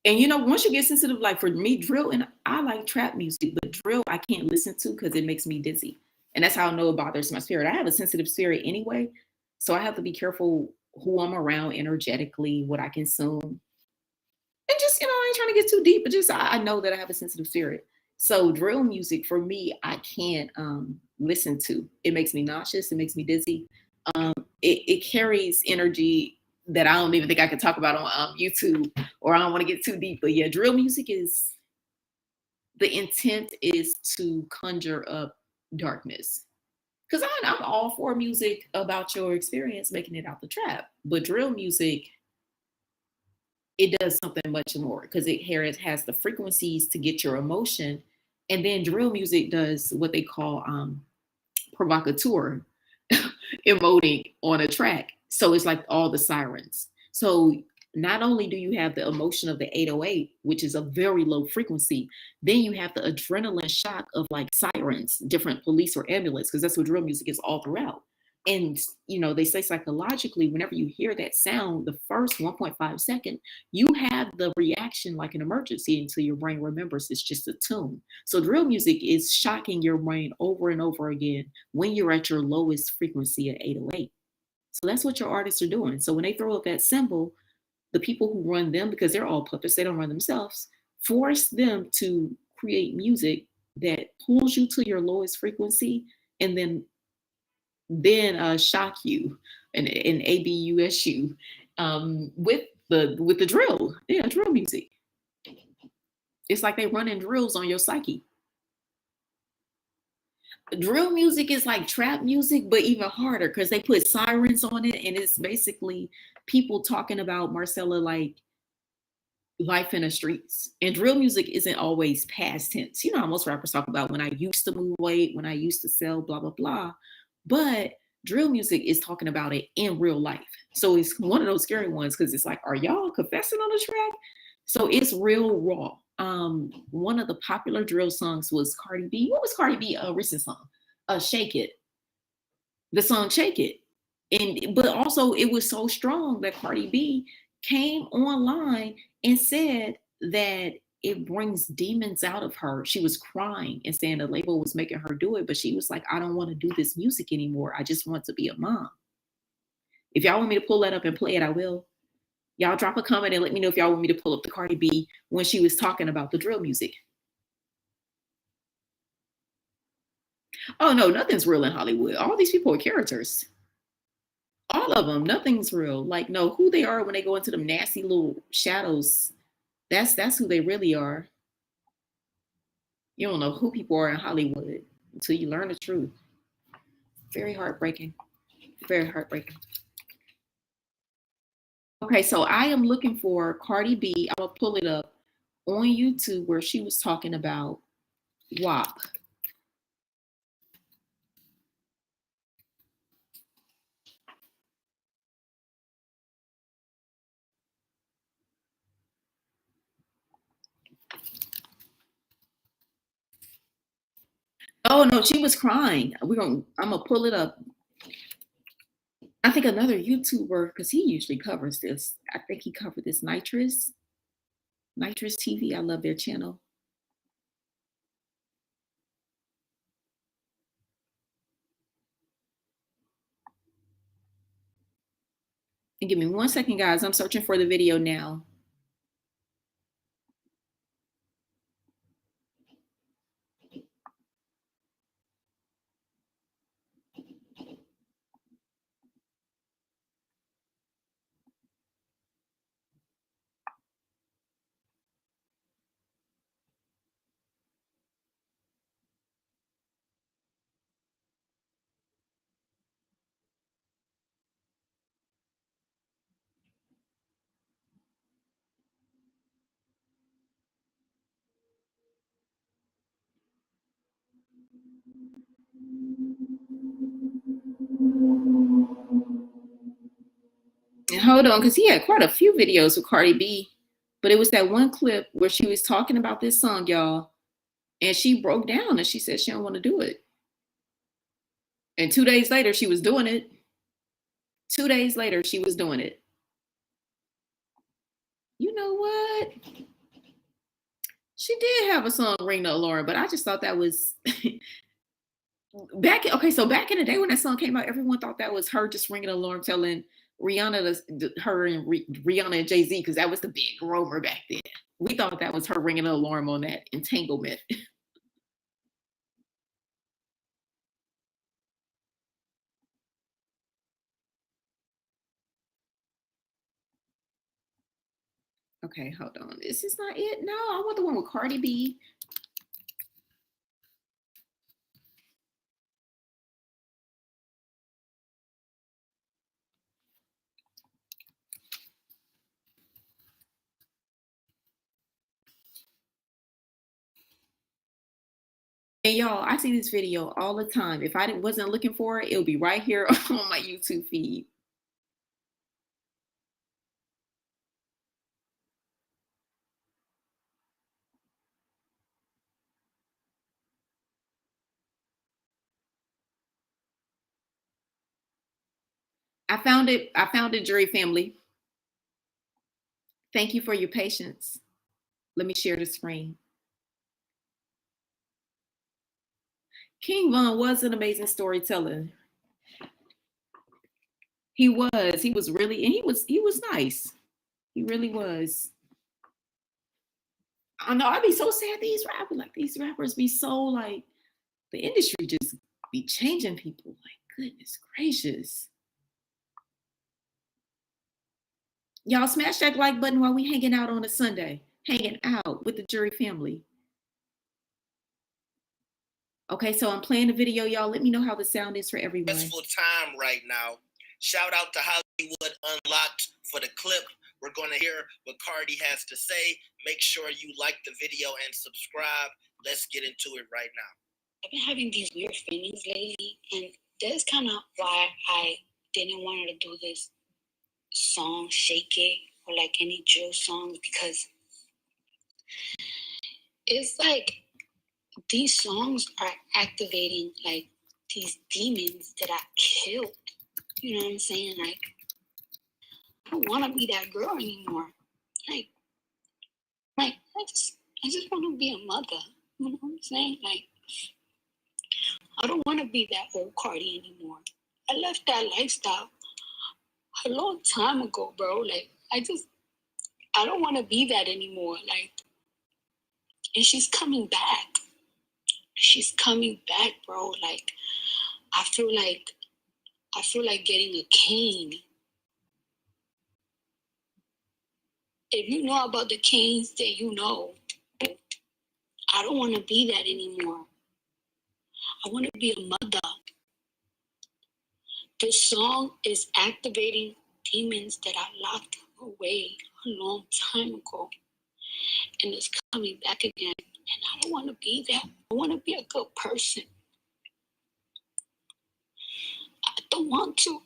And once you get sensitive, like for me, drill, and I like trap music, but drill I can't listen to because it makes me dizzy. And that's how I know it bothers my spirit. I have a sensitive spirit anyway. So I have to be careful who I'm around energetically, what I consume. And just, I ain't trying to get too deep, but just I know that I have a sensitive spirit. So drill music for me, I can't listen to. It makes me nauseous. It makes me dizzy. it carries energy that I don't even think I could talk about on YouTube, or I don't want to get too deep. But yeah, drill music is, the intent is to conjure up darkness. Because I'm all for music about your experience making it out the trap, but drill music, it does something much more because it has the frequencies to get your emotion, and then drill music does what they call provocateur, emoting on a track. So it's like all the sirens. So not only do you have the emotion of the 808, which is a very low frequency, then you have the adrenaline shock of like sirens, different police or ambulance, because that's what drill music is all throughout. And they say psychologically, whenever you hear that sound, the first 1.5 second, you have the reaction like an emergency until your brain remembers it's just a tune. So drill music is shocking your brain over and over again when you're at your lowest frequency at 808. So that's what your artists are doing. So when they throw up that symbol, the people who run them, because they're all puppets, they don't run themselves, force them to create music that pulls you to your lowest frequency, and then shock you and abus you with the drill. Yeah, drill music. It's like they running drills on your psyche. Drill music is like trap music, but even harder because they put sirens on it, and it's basically people talking about, Marcella, like life in the streets. And drill music isn't always past tense. You know how most rappers talk about when I used to move weight, when I used to sell, blah, blah, blah. But drill music is talking about it in real life. So it's one of those scary ones because it's like, are y'all confessing on the track? So it's real raw. One of the popular drill songs was Cardi B. What was Cardi B recent song? Shake It. The song Shake It. But also it was so strong that Cardi B came online and said that it brings demons out of her. She was crying and saying the label was making her do it, but she was like, I don't want to do this music anymore. I just want to be a mom. If y'all want me to pull that up and play it, I will. Y'all drop a comment and let me know if y'all want me to pull up the Cardi B when she was talking about the drill music. Oh no, nothing's real in Hollywood. All these people are characters. All of them, nothing's real. Like, no, who they are when they go into them nasty little shadows, that's who they really are. You don't know who people are in Hollywood until you learn the truth. Very heartbreaking. Very heartbreaking. Okay, so I am looking for Cardi B. I'm gonna pull it up on YouTube where she was talking about WAP. Oh no, she was crying. I'm gonna pull it up. I think another YouTuber, because he usually covers this. I think he covered this Nitrous TV. I love their channel. And give me 1 second, guys. I'm searching for the video now. And hold on, because he had quite a few videos with Cardi B, but it was that one clip where she was talking about this song, y'all, and she broke down and she said she don't want to do it. And 2 days later, she was doing it. 2 days later, she was doing it. You know what? She did have a song, Ring the Alarm, but I just thought that was back in the day when that song came out, everyone thought that was her just ringing an alarm telling Rihanna her and Rihanna and Jay-Z, because that was the big rumor back then. We thought that was her ringing an alarm on that entanglement. Okay, hold on. This is not it. No, I want the one with Cardi B. And y'all, I see this video all the time. If I wasn't looking for it, it'll be right here on my YouTube feed. I found it. I found it, jury family. Thank you for your patience. Let me share the screen. King Von was an amazing storyteller. He was. He was really, and he was nice. He really was. I know. I'd be so sad these rappers be so like the industry just be changing people. Like goodness gracious. Y'all smash that like button while we hanging out on a Sunday. Hanging out with the jury family. Okay, so I'm playing the video, y'all. Let me know how the sound is for everyone.
Full time right now. Shout out to Hollywood Unlocked for the clip. We're going to hear what Cardi has to say. Make sure you like the video and subscribe. Let's get into it right now.
I've been having these weird feelings lately, and that's kind of why I didn't want her to do this song, Shake It, or like any drill songs, because it's like these songs are activating like these demons that I killed. You know what I'm saying? Like, I don't want to be that girl anymore. Like I just want to be a mother. You know what I'm saying? Like, I don't want to be that old Cardi anymore. I left that lifestyle a long time ago, bro. Like, I don't want to be that anymore. Like, and she's coming back. She's coming back, bro. Like, I feel like getting a cane. If you know about the canes, then you know. I don't want to be that anymore. I want to be a mother. This song is activating demons that I locked away a long time ago. And it's coming back again. And I don't want to be that. I want to be a good person. I don't want to.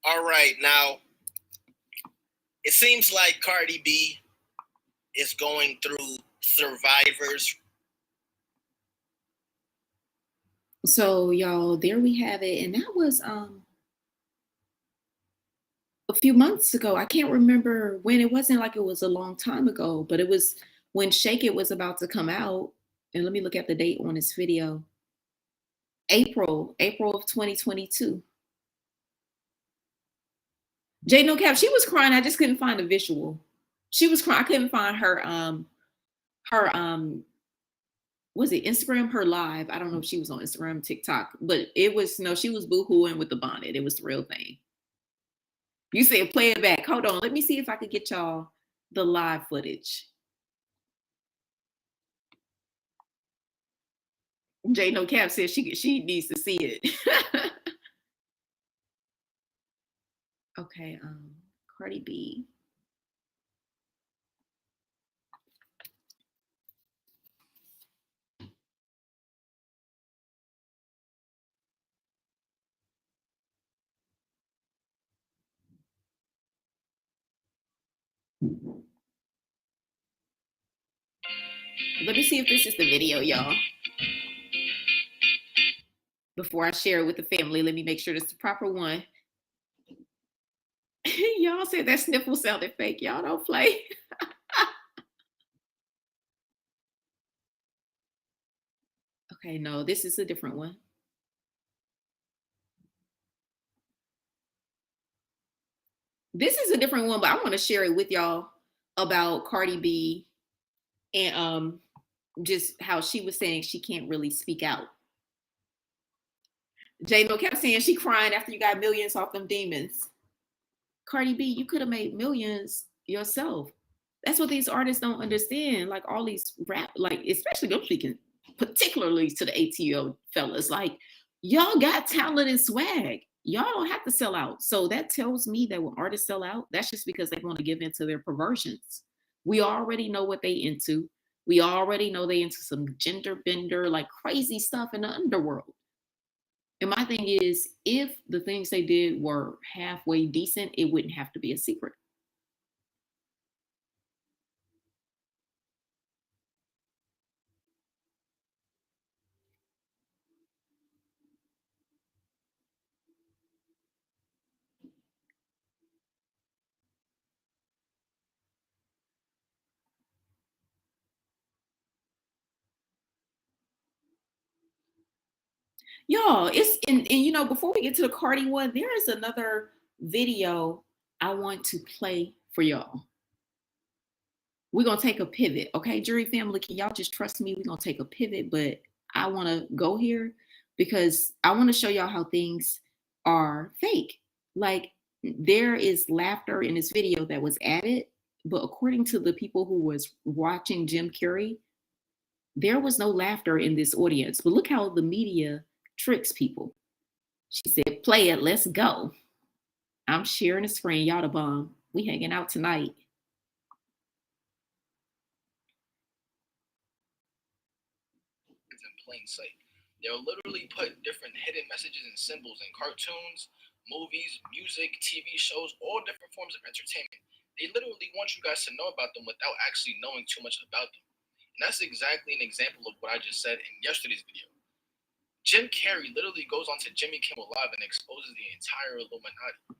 All right, now, it seems like Cardi B is going through survivors.
So y'all, there we have it. And that was a few months ago. I can't remember when. It wasn't like it was a long time ago, but it was when Shake It was about to come out. And let me look at the date on this video. April of 2022. J No Cap, she was crying. I just couldn't find a visual. She was crying. I couldn't find her was it Instagram, her live. I don't know if she was on Instagram, TikTok, but it was no, she was boohooing with the bonnet. It was the real thing. You said play it back. Hold on. Let me see if I could get y'all the live footage. J No Cap says she needs to see it. Okay, Cardi B. Let me see if this is the video, y'all. Before I share it with the family, let me make sure it's the proper one. Y'all said that sniffle sounded fake. Y'all don't play. Okay, no, this is a different one. This is a different one, but I want to share it with y'all about Cardi B and just how she was saying she can't really speak out. J-Lo kept saying she crying after you got millions off them demons. Cardi B, you could have made millions yourself. That's what these artists don't understand. Like all these rap, like especially I'm speaking particularly to the ATO fellas. Like y'all got talent and swag. Y'all don't have to sell out. So that tells me that when artists sell out, that's just because they want to give into their perversions. We already know what they into. We already know they into some gender bender, like crazy stuff in the underworld. And my thing is, if the things they did were halfway decent, it wouldn't have to be a secret. Y'all, it's and you know, before we get to the Cardi one, there is another video I want to play for y'all. We're gonna take a pivot, okay, jury family. Can y'all just trust me? We're gonna take a pivot, but I want to go here because I want to show y'all how things are fake. Like there is laughter in this video that was added, but according to the people who was watching Jim Carrey, there was no laughter in this audience. But look how the media tricks people. She said, play it, let's go. I'm sharing a screen, y'all the bomb. We hanging out tonight.
It's in plain sight. They'll literally put different hidden messages and symbols in cartoons, movies, music, TV shows, all different forms of entertainment. They literally want you guys to know about them without actually knowing too much about them. And that's exactly an example of what I just said in yesterday's video. Jim Carrey literally goes on to Jimmy Kimmel Live and exposes the entire Illuminati.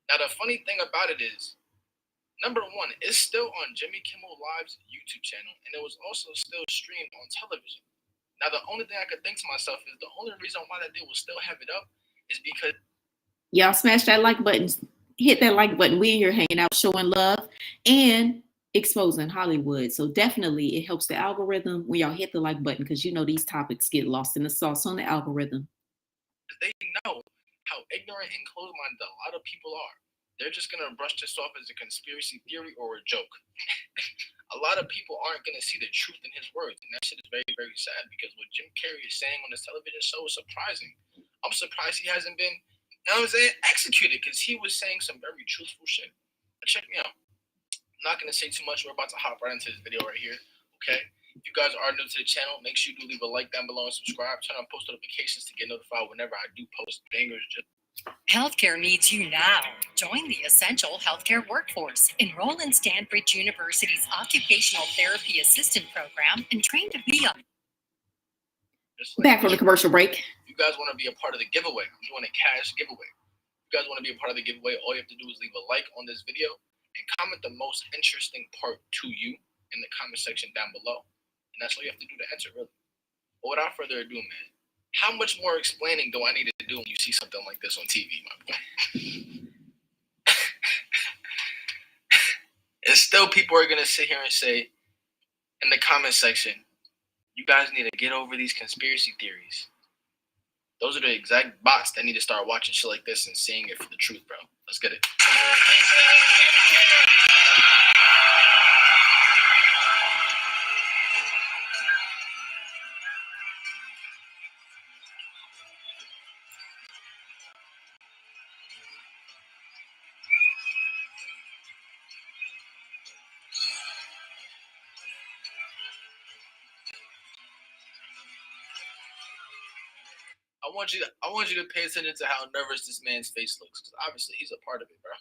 Now, the funny thing about it is, number one, it's still on Jimmy Kimmel Live's YouTube channel, and it was also still streamed on television. Now, the only thing I could think to myself is the only reason why that they will still have it up is because
y'all smash that like button, hit that like button. We in here hanging out, showing love and exposing Hollywood. So definitely it helps the algorithm when y'all hit the like button because you know these topics get lost in the sauce on the algorithm.
they know how ignorant and closed-minded a lot of people are. They're just going to brush this off as a conspiracy theory or a joke. A lot of people aren't going to see the truth in his words, and that shit is very, very sad because what Jim Carrey is saying on his television show is surprising. I'm surprised he hasn't been, you know what I'm saying, executed because he was saying some very truthful shit. But check me out. I'm not going to say too much. We're about to hop right into this video right here, okay? If you guys are new to the channel, make sure you do leave a like down below and subscribe. Turn on post notifications to get notified whenever I do post bangers.
Healthcare needs you now. Join the essential healthcare workforce. Enroll in Stanford University's Occupational Therapy Assistant Program and train to be a...
Back from the commercial break.
If you guys want to be a part of the giveaway, I'm doing a cash giveaway. If you guys want to be a part of the giveaway, all you have to do is leave a like on this video and comment the most interesting part to you in the comment section down below. And that's all you have to do to enter, really. But without further ado, man, how much more explaining do I need to do when you see something like this on TV, my boy? And still people are going to sit here and say in the comment section, you guys need to get over these conspiracy theories. Those are the exact bots that need to start watching shit like this and seeing it for the truth, bro. Let's get it. I want you to pay attention to how nervous this man's face looks, because obviously he's a part of it, bro.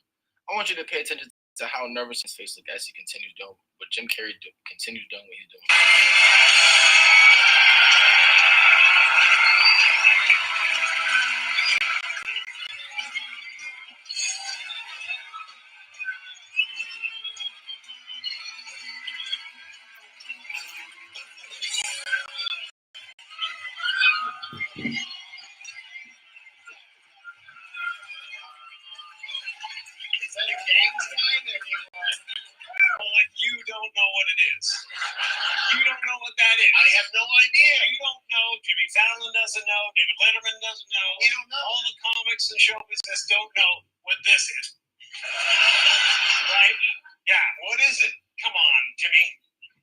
I want you to pay attention to how nervous his face looks as he continues doing what Jim Carrey continues doing what he's doing. Is that a gang sign? You don't
don't know what it is. You don't know what that is. I have no idea. You don't know. Jimmy Fallon doesn't know. David Letterman doesn't know. We don't know. All the comics and show business don't know what this is. Right? Yeah. What is it? Come on, Jimmy.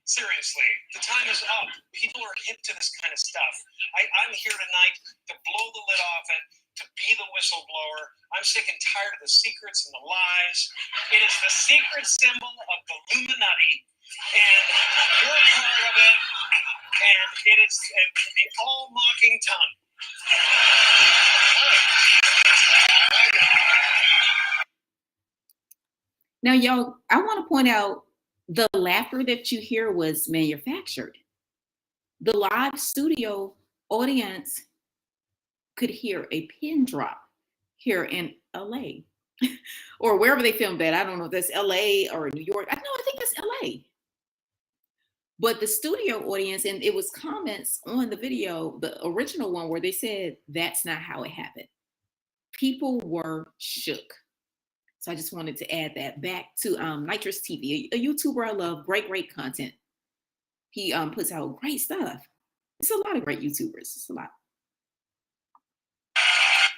Seriously, the time is up. People are hip to this kind of stuff. I'm here tonight to blow the lid off it, to be the whistleblower. I'm sick and tired of the secrets and the lies. It is the secret symbol of the Illuminati, and you're part of it, and it is the all-mocking tongue.
Now, y'all, I want to point out the laughter that you hear was manufactured. The live studio audience could hear a pin drop here in LA or wherever they filmed that. I don't know if that's LA or New York. I think it's LA. But the studio audience, and it was comments on the video, the original one, where they said that's not how it happened. People were shook. So I just wanted to add that back to Nitrous TV, a YouTuber I love, great content. He puts out great stuff. It's a lot of great YouTubers. It's a lot.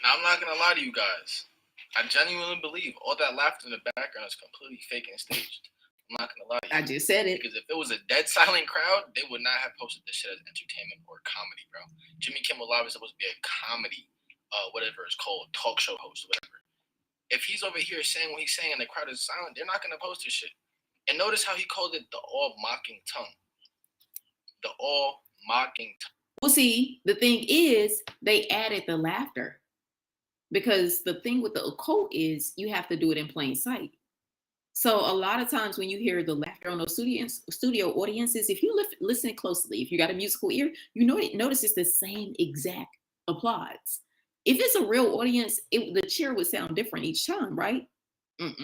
Now, I'm not going to lie to you guys. I genuinely believe all that laughter in the background is completely fake and staged. I'm not going to lie to you.
I just said it.
Because if it was a dead silent crowd, they would not have posted this shit as entertainment or comedy, bro. Jimmy Kimmel Live is supposed to be a comedy, whatever it's called, talk show host, whatever. If he's over here saying what he's saying and the crowd is silent, they're not going to post this shit. And notice how he called it the all-mocking tongue. The all-mocking tongue.
Well, see, the thing is, they added the laughter. Because the thing with the occult is you have to do it in plain sight. So a lot of times when you hear the laughter on those studio audiences, if you listen closely, if you got a musical ear, you notice it's the same exact applause. If it's a real audience, the cheer would sound different each time, right?
Tongue.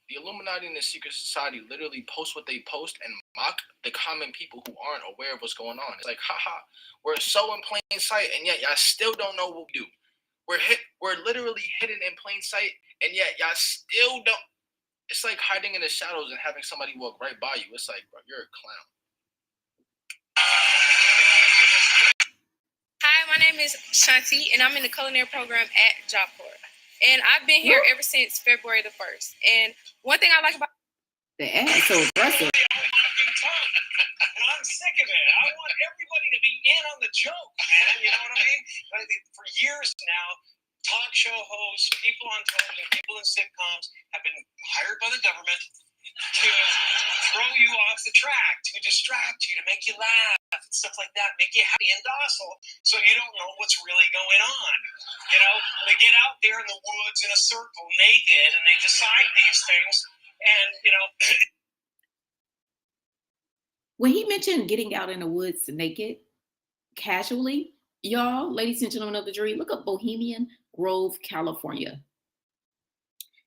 The Illuminati and the secret society literally post what they post and mock the common people who aren't aware of what's going on. It's like, haha, we're so in plain sight, and yet y'all still don't know what we do. We're literally hidden in plain sight, and yet y'all still don't. It's like hiding in the shadows and having somebody walk right by you. It's like, bro, you're a clown.
Hi, my name is Shanti, and I'm in the culinary program at Job Corps. And I've been here ever since February the 1st. And one thing I like about
the ad is so aggressive.
And I'm sick of it. I want everybody to be in on the joke, man. You know what I mean? For years now, talk show hosts, people on television, people in sitcoms have been hired by the government to throw you off the track, to distract you, to make you laugh, and stuff like that, make you happy and docile, so you don't know what's really going on. You know, they get out there in the woods in a circle naked, and they decide these things, and, you know...
When he mentioned getting out in the woods naked, casually, y'all, ladies and gentlemen of the jury, look up Bohemian Grove, California.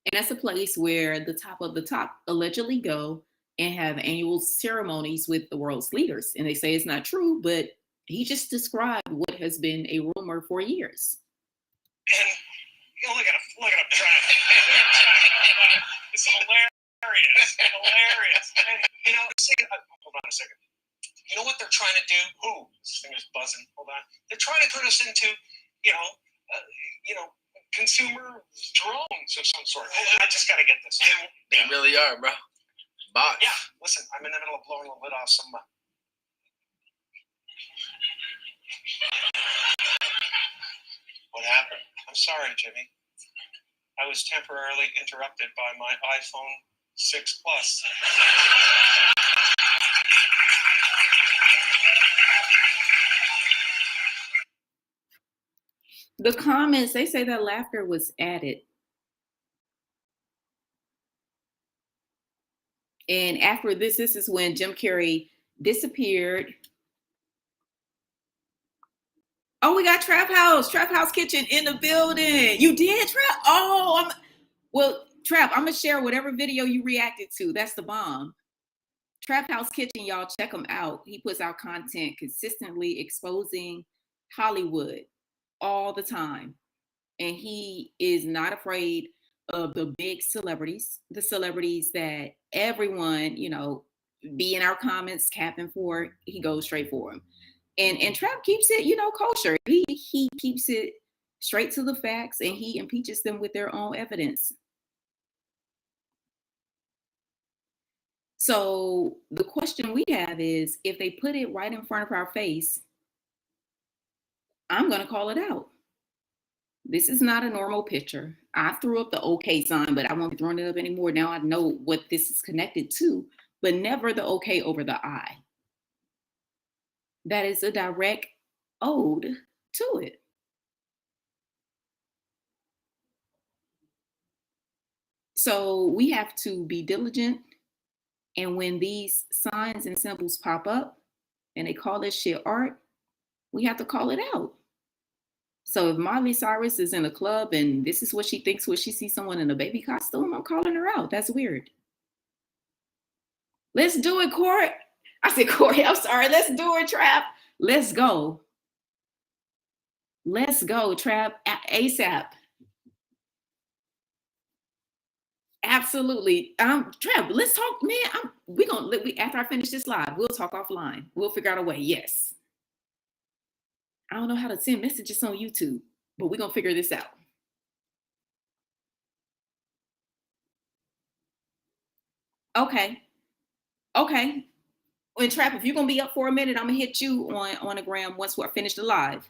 And that's a place where the top of the top allegedly go and have annual ceremonies with the world's leaders. And they say it's not true, but he just described what has been a rumor for years.
And you know, look at him trying to... It's hilarious. And, you know, hold on a second. You know what they're trying to do? Ooh, this thing is buzzing. Hold on. They're trying to turn us into, consumer drones of some sort. I just got to get this.
They really are, bro. Bots.
Yeah, listen, I'm in the middle of blowing the lid off some... What happened? I'm sorry, Jimmy. I was temporarily interrupted by my iPhone 6 Plus.
The comments, they say that laughter was added. And after this is when Jim Carrey disappeared. Oh, we got Trap House Kitchen in the building. You did, Trap? Oh, Trap, I'm going to share whatever video you reacted to. That's the bomb. Trap House Kitchen, y'all, check him out. He puts out content consistently exposing Hollywood all the time. And he is not afraid of the big celebrities, the celebrities that everyone, be in our comments capping for, he goes straight for him. And Trap keeps it, kosher. He keeps it straight to the facts, and he impeaches them with their own evidence. So the question we have is, if they put it right in front of our face, I'm going to call it out. This is not a normal picture. I threw up the okay sign, but I won't be throwing it up anymore. Now I know what this is connected to, but never the okay over the I. That is a direct ode to it. So we have to be diligent. And when these signs and symbols pop up and they call this shit art, we have to call it out. So if Miley Cyrus is in a club and this is what she thinks when she sees someone in a baby costume, I'm calling her out. That's weird. Let's do it, Corey. I said, Corey, I'm sorry. Let's do it, Trap. Let's go. Let's go, Trap, ASAP. Absolutely. Trap, let's talk, man. After I finish this live, we'll talk offline. We'll figure out a way. Yes. I don't know how to send messages on YouTube, but we're going to figure this out. Okay. And Trap, if you're going to be up for a minute, I'm going to hit you on the gram once we're finished the live.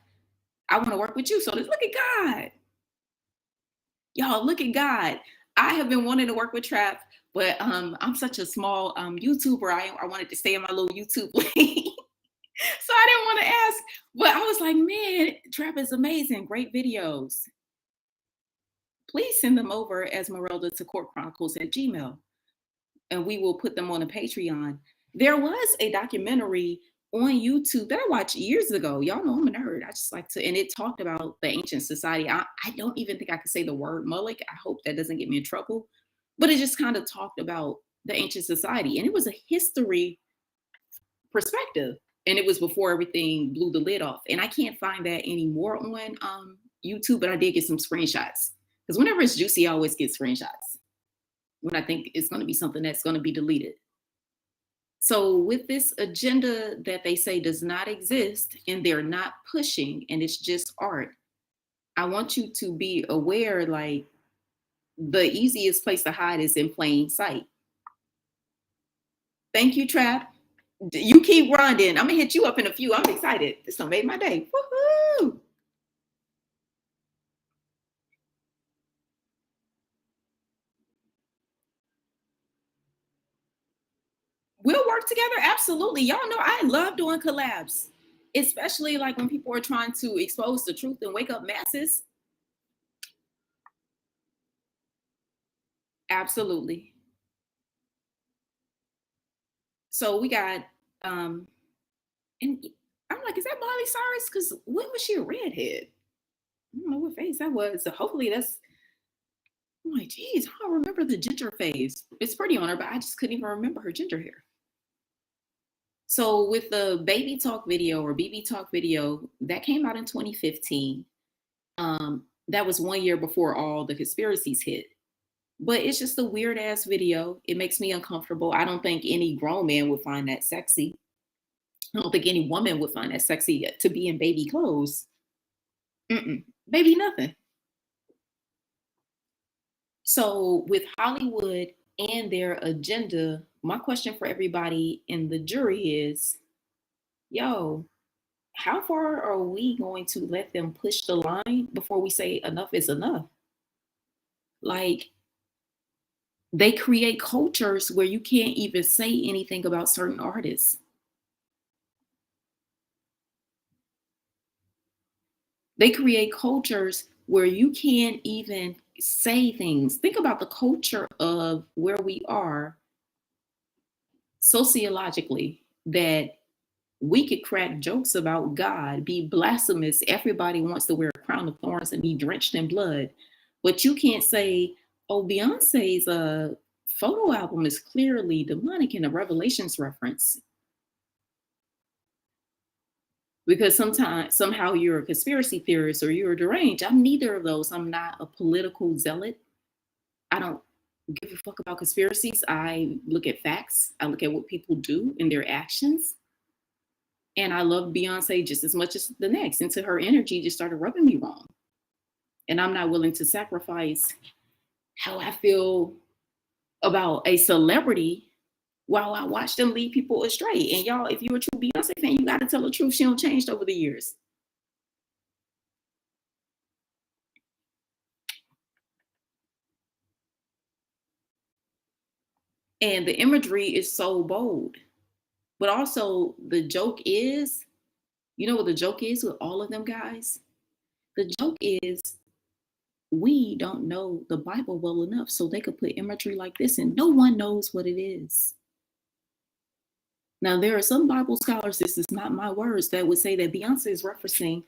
I want to work with you. So let's look at God. Y'all, look at God. I have been wanting to work with Trap, but I'm such a small YouTuber. I wanted to stay in my little YouTube lane. So I didn't want to ask, but I was like, man, Trap is amazing. Great videos. Please send them over as Merelda to courtchronicles@gmail.com, and we will put them on a Patreon. There was a documentary on YouTube that I watched years ago. Y'all know I'm a nerd. I just like to, and it talked about the ancient society. I don't even think I could say the word Mullik. I hope that doesn't get me in trouble, but it just kind of talked about the ancient society, and it was a history perspective. And it was before everything blew the lid off. And I can't find that anymore on YouTube, but I did get some screenshots. Because whenever it's juicy, I always get screenshots when I think it's going to be something that's going to be deleted. So with this agenda that they say does not exist and they're not pushing and it's just art, I want you to be aware, like, the easiest place to hide is in plain sight. Thank you, Trap. You keep grinding. I'm gonna hit you up in a few. I'm excited. This done made my day. Woohoo! We'll work together. Absolutely. Y'all know I love doing collabs, especially like when people are trying to expose the truth and wake up masses. Absolutely. So we got, and I'm like, is that Miley Cyrus? Because when was she a redhead? I don't know what phase that was. So hopefully that's, I'm like, geez, I don't remember the ginger phase. It's pretty on her, but I just couldn't even remember her ginger hair. So with the Baby Talk video or BB Talk video, that came out in 2015. That was 1 year before all the conspiracies hit. But it's just a weird ass video. It makes me uncomfortable. I don't think any grown man would find that sexy. I don't think any woman would find that sexy to be in baby clothes. Baby nothing. So with Hollywood and their agenda, my question for everybody in the jury is, yo, how far are we going to let them push the line before we say enough is enough? Like, they create cultures where you can't even say anything about certain artists. They create cultures where you can't even say things. Think about the culture of where we are sociologically, that we could crack jokes about God, be blasphemous. Everybody wants to wear a crown of thorns and be drenched in blood. But you can't say, oh, Beyonce's photo album is clearly demonic in a Revelations reference. Because somehow you're a conspiracy theorist or you're deranged. I'm neither of those. I'm not a political zealot. I don't give a fuck about conspiracies. I look at facts. I look at what people do and their actions. And I love Beyonce just as much as the next until her energy just started rubbing me wrong. And I'm not willing to sacrifice how I feel about a celebrity while I watch them lead people astray. And y'all, if you're a true Beyonce fan, you got to tell the truth. She don't changed over the years. And the imagery is so bold. But also the joke is, you know what the joke is with all of them guys? The joke is we don't know the Bible well enough so they could put imagery like this and no one knows what it is. Now, there are some Bible scholars, this is not my words, that would say that Beyonce is referencing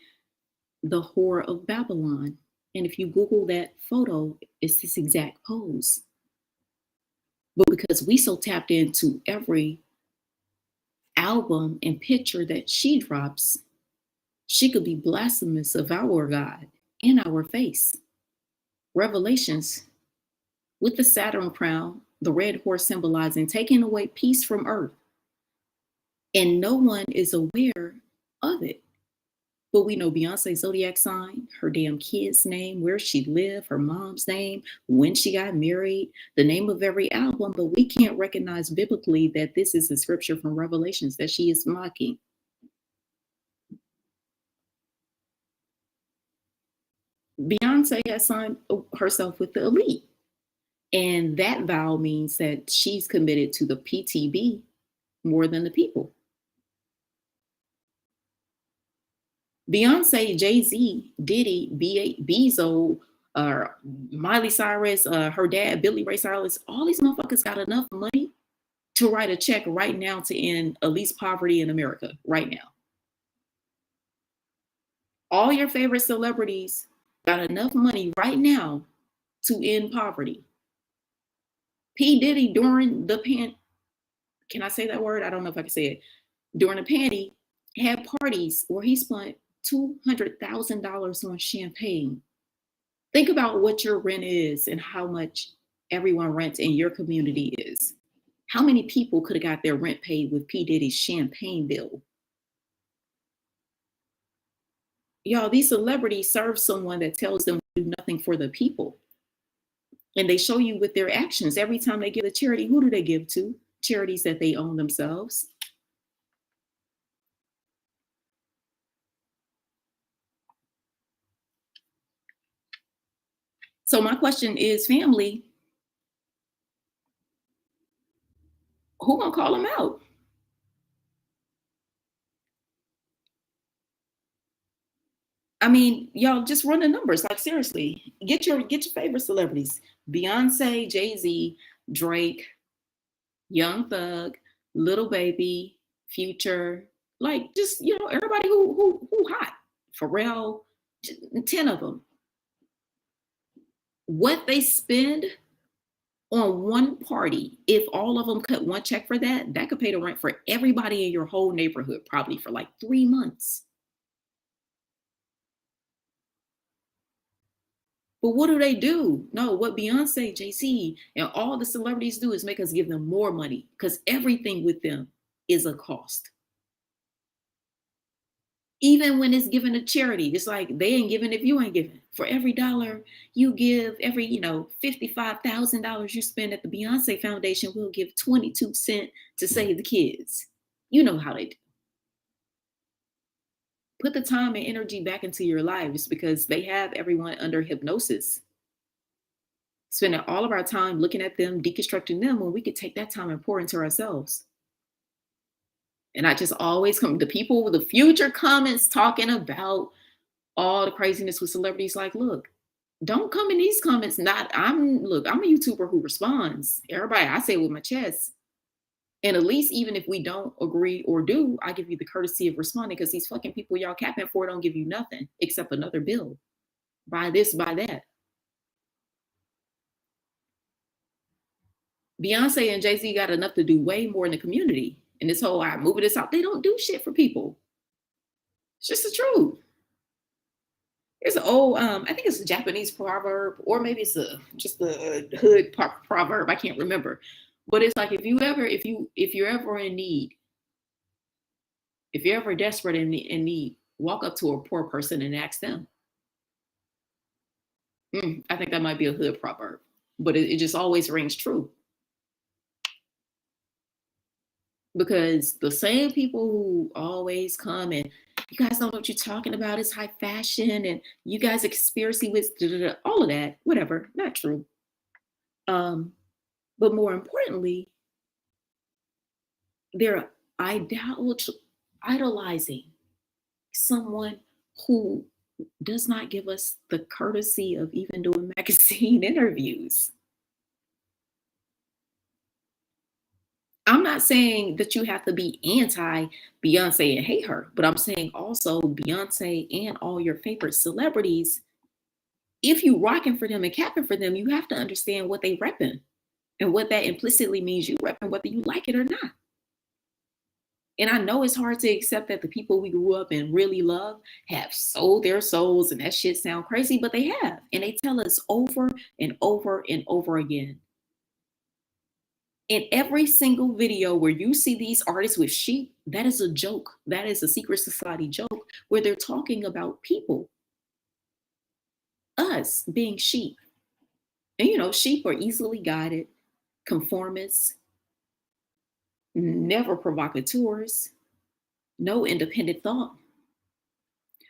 the Whore of Babylon. And if you Google that photo, it's this exact pose. But because we so tapped into every album and picture that she drops, she could be blasphemous of our God in our face. Revelations with the Saturn crown, the red horse symbolizing taking away peace from earth. And no one is aware of it. But we know Beyonce's zodiac sign, her damn kid's name, where she lived, her mom's name, when she got married, the name of every album, but we can't recognize biblically that this is a scripture from Revelations that she is mocking. Beyonce has signed herself with the elite. And that vow means that she's committed to the PTB more than the people. Beyonce, Jay-Z, Diddy, Bezos, Miley Cyrus, her dad, Billy Ray Cyrus, all these motherfuckers got enough money to write a check right now to end at least poverty in America right now. All your favorite celebrities got enough money right now to end poverty. P. Diddy during the can I say that word? I don't know if I can say it. During the panty, had parties where he spent $200,000 on champagne. Think about what your rent is and how much everyone rents in your community is. How many people could have got their rent paid with P. Diddy's champagne bill? Y'all, these celebrities serve someone that tells them to do nothing for the people. And they show you with their actions. Every time they give a charity, who do they give to? Charities that they own themselves. So my question is, family, who gonna call them out? I mean, y'all just run the numbers. Like seriously, get your favorite celebrities: Beyonce, Jay-Z, Drake, Young Thug, Little Baby, Future. Like just everybody who hot. Pharrell, 10 of them. What they spend on one party, if all of them cut one check for that, that could pay the rent for everybody in your whole neighborhood, probably for like 3 months. But what do? No, what Beyonce, Jay-Z, and all the celebrities do is make us give them more money because everything with them is a cost. Even when it's given to charity, it's like they ain't giving if you ain't giving. For every dollar you give, every $55,000 you spend at the Beyonce Foundation, we'll give 22 cents to save the kids. You know how they do. Put the time and energy back into your lives because they have everyone under hypnosis. Spending all of our time looking at them, deconstructing them, when we could take that time and pour into ourselves. And I just always come to people with the future comments talking about all the craziness with celebrities. Like, look, don't come in these comments. I'm a YouTuber who responds. Everybody, I say it with my chest. And at least even if we don't agree or do, I give you the courtesy of responding because these fucking people y'all capping for don't give you nothing except another bill. Buy this, buy that. Beyonce and Jay-Z got enough to do way more in the community. And this whole moving this out, they don't do shit for people. It's just the truth. There's an old, I think it's a Japanese proverb, or maybe it's just a hood proverb. I can't remember, but it's like if you're ever in need, if you're ever desperate in need, walk up to a poor person and ask them. I think that might be a hood proverb, but it just always rings true. Because the same people who always come and you guys don't know what you're talking about, it's high fashion, and you guys are conspiracy with all of that, whatever, not true. But more importantly, they're idolizing someone who does not give us the courtesy of even doing magazine interviews. I'm not saying that you have to be anti Beyonce and hate her, but I'm saying also Beyonce and all your favorite celebrities, if you rocking for them and capping for them, you have to understand what they repping and what that implicitly means you repping, whether you like it or not. And I know it's hard to accept that the people we grew up and really love have sold their souls, and that shit sound crazy, but they have. And they tell us over and over and over again. In every single video where you see these artists with sheep, that is a joke. That is a secret society joke where they're talking about people, us being sheep. And you know, sheep are easily guided, conformists, never provocateurs, no independent thought.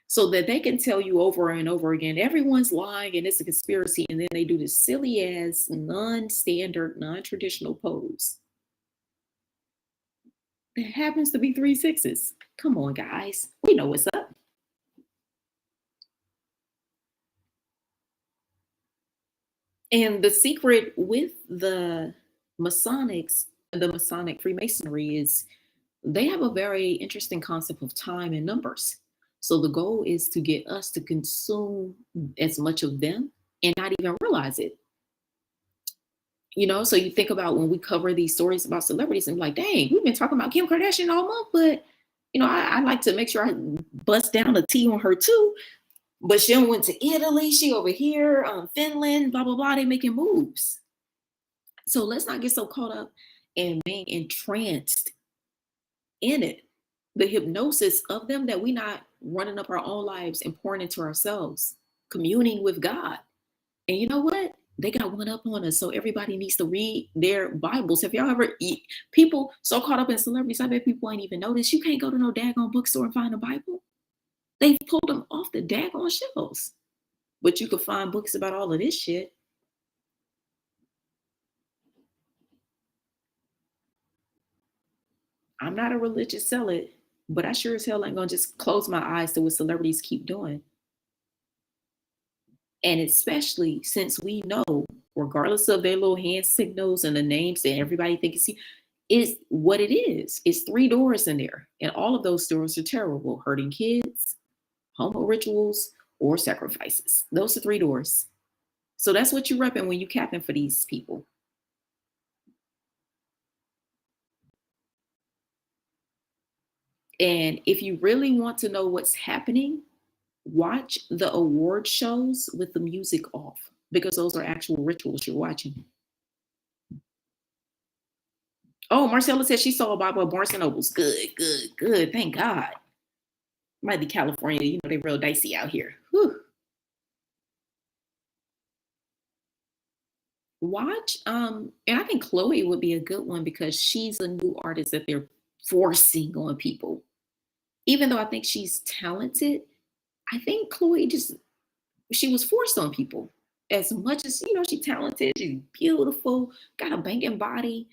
So that they can tell you over and over again, everyone's lying and it's a conspiracy. And then they do this silly ass, non-standard, non-traditional pose that happens to be 3 6s. Come on, guys. We know what's up. And the secret with the Masonic Freemasonry is they have a very interesting concept of time and numbers. So the goal is to get us to consume as much of them and not even realize it. You know, so you think about when we cover these stories about celebrities and like, dang, we've been talking about Kim Kardashian all month, but you know, I like to make sure I bust down the tea on her too. But she went to Italy, she over here, Finland, blah, blah, blah, they making moves. So let's not get so caught up in being entranced in it. The hypnosis of them that we not running up our own lives and pouring into ourselves, communing with God. And you know what? They got one up on us. So everybody needs to read their Bibles. Have y'all ever people so caught up in celebrities? I bet people ain't even noticed. You can't go to no daggone bookstore and find a Bible. They pulled them off the daggone shelves. But you could find books about all of this shit. I'm not a religious zealot, but I sure as hell ain't gonna just close my eyes to what celebrities keep doing. And especially since we know, regardless of their little hand signals and the names that everybody thinks is what it is. It's 3 doors in there. And all of those doors are terrible. Hurting kids, homo rituals, or sacrifices. Those are 3 doors. So that's what you're repping when you capping for these people. And if you really want to know what's happening, watch the award shows with the music off, because those are actual rituals you're watching. Oh, Marcella said she saw a Bible at Barnes & Noble's. Good, good, good. Thank God. Might be California. You know, they're real dicey out here. Whew. Watch, and I think Chloe would be a good one because she's a new artist that they're forcing on people. Even though I think she's talented, I think Chloe she was forced on people. As much as, you know, she's talented, she's beautiful, got a banging body.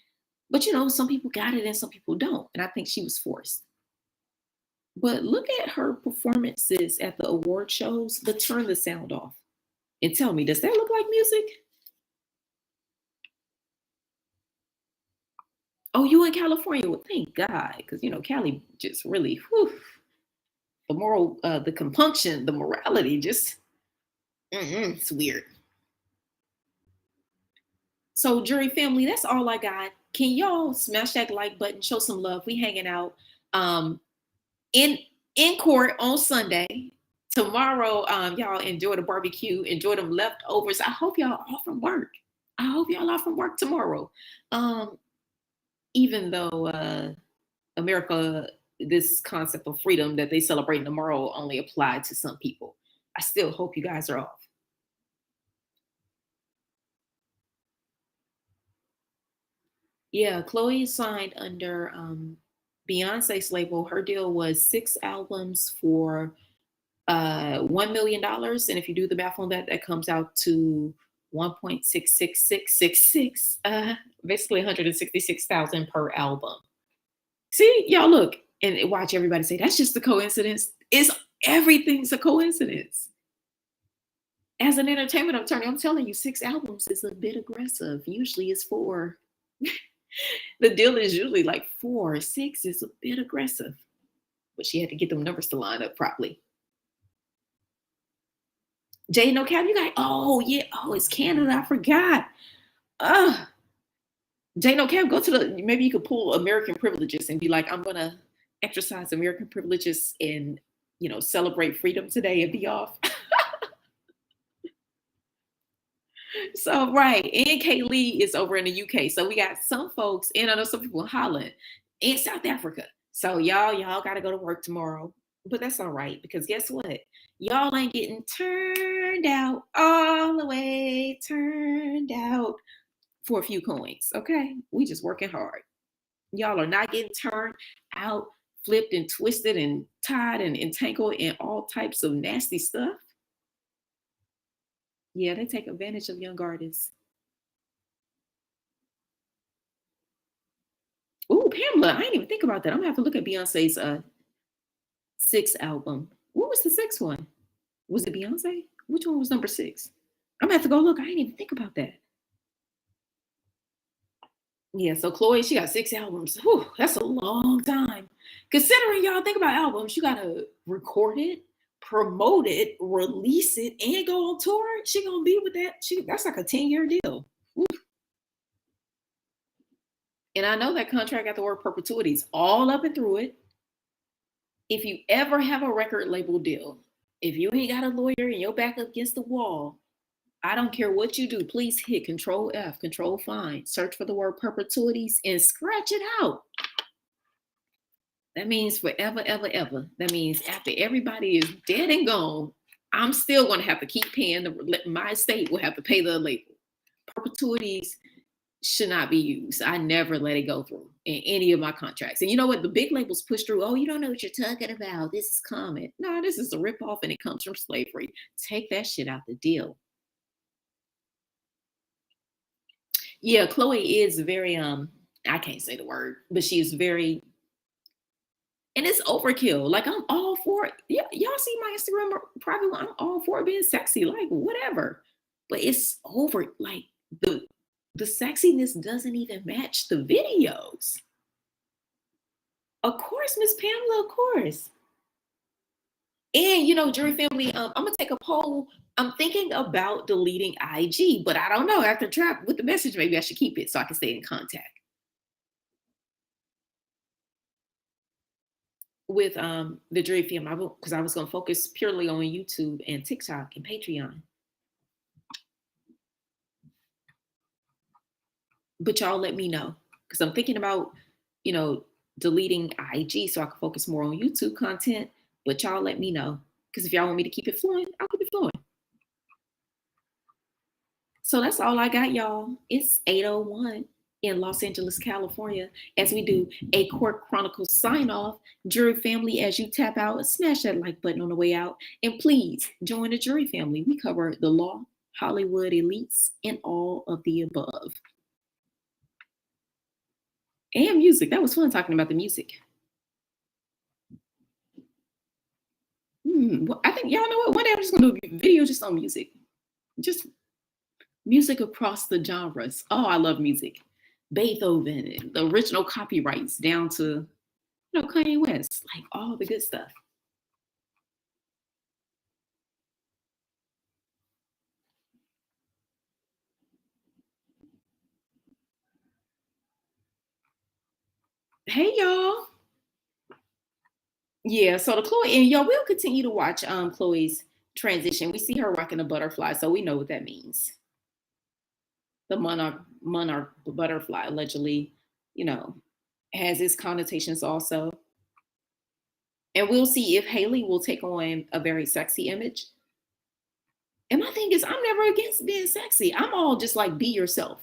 But, you know, some people got it and some people don't. And I think she was forced. But look at her performances at the award shows, but turn the sound off. And tell me, does that look like music? Oh, you in California? Well, thank God. Because, you know, Cali just really, the moral, the compunction, the morality, just, it's weird. So, jury family, that's all I got. Can y'all smash that like button, show some love? We hanging out in court on Sunday tomorrow, y'all enjoy the barbecue, enjoy them leftovers. I hope y'all off from work. I hope y'all off from work tomorrow. Even though America, this concept of freedom that they celebrate tomorrow only applied to some people, I still hope you guys are off. Yeah, Chloe signed under Beyonce's label. Her deal was 6 albums for $1 million. And if you do the math on that, that comes out to 1.66666, basically 166,000 per album. See, y'all look and watch everybody say that's just a coincidence. Everything's a coincidence. As an entertainment attorney, I'm telling you, 6 albums is a bit aggressive. Usually it's 4. The deal is usually like 4 or 6 is a bit aggressive. But she had to get them numbers to line up properly. Jay, no cap, you got, oh yeah, oh, it's Canada, I forgot. Jay, no cap, go to maybe you could pull American privileges and be like, I'm gonna exercise American privileges and, celebrate freedom today and be off. So, right, and Kaylee is over in the UK. So we got some folks, and I know some people in Holland and South Africa. So y'all got to go to work tomorrow. But that's all right, because guess what? Y'all ain't getting turned out all the way, turned out for a few coins, okay? We just working hard. Y'all are not getting turned out, flipped and twisted and tied and entangled in all types of nasty stuff. Yeah, they take advantage of young artists. Ooh, Pamela, I didn't even think about that. I'm gonna have to look at Beyonce's 6th album. What was the 6th one? Was it Beyonce? Which one was number 6? I'm gonna have to go look. I didn't even think about that. Yeah, so Chloe, she got 6 albums. Whew, that's a long time. Considering y'all think about albums, you gotta record it, promote it, release it, and go on tour. She gonna be with that. That's like a 10-year deal. Whew. And I know that contract got the word perpetuities all up and through it. If you ever have a record label deal, if you ain't got a lawyer and your back up against the wall, I don't care what you do, please hit Control F, Control Find, search for the word perpetuities and scratch it out. That means forever, ever, ever. That means after everybody is dead and gone, I'm still going to have to keep paying. My estate will have to pay the label. Perpetuities should not be used. I never let it go through in any of my contracts. And you know what? The big labels push through. Oh, you don't know what you're talking about. This is common. No, this is a ripoff and it comes from slavery. Take that shit out the deal. Yeah, Chloe is very, I can't say the word, but she's very, and it's overkill. Like, I'm all for it. Yeah, y'all see my Instagram private one. I'm all for it being sexy, like whatever. But it's over, like the sexiness doesn't even match the videos. Of course, Miss Pamela, of course. And jury family, I'm gonna take a poll. I'm thinking about deleting IG, but I don't know. After trap with the message, maybe I should keep it so I can stay in contact with the jury family, because I was gonna focus purely on YouTube and TikTok and Patreon. But y'all let me know, because I'm thinking about, deleting IG so I can focus more on YouTube content. But y'all let me know, because if y'all want me to keep it flowing, I'll keep it flowing. So that's all I got, y'all. It's 8:01 in Los Angeles, California, as we do a Court Chronicles sign off. Jury family, as you tap out, smash that like button on the way out. And please join the jury family. We cover the law, Hollywood elites, and all of the above. And music. That was fun talking about the music. Well, I think y'all know what? One day I'm just gonna do a video just on music. Just music across the genres. Oh, I love music. Beethoven, the original copyrights down to, Kanye West, like all the good stuff. Hey, y'all. Yeah, so the Chloe, and y'all will continue to watch Chloe's transition. We see her rocking a butterfly, so we know what that means. The monarch butterfly allegedly, has its connotations also. And we'll see if Haley will take on a very sexy image. And my thing is, I'm never against being sexy. I'm all just like, be yourself.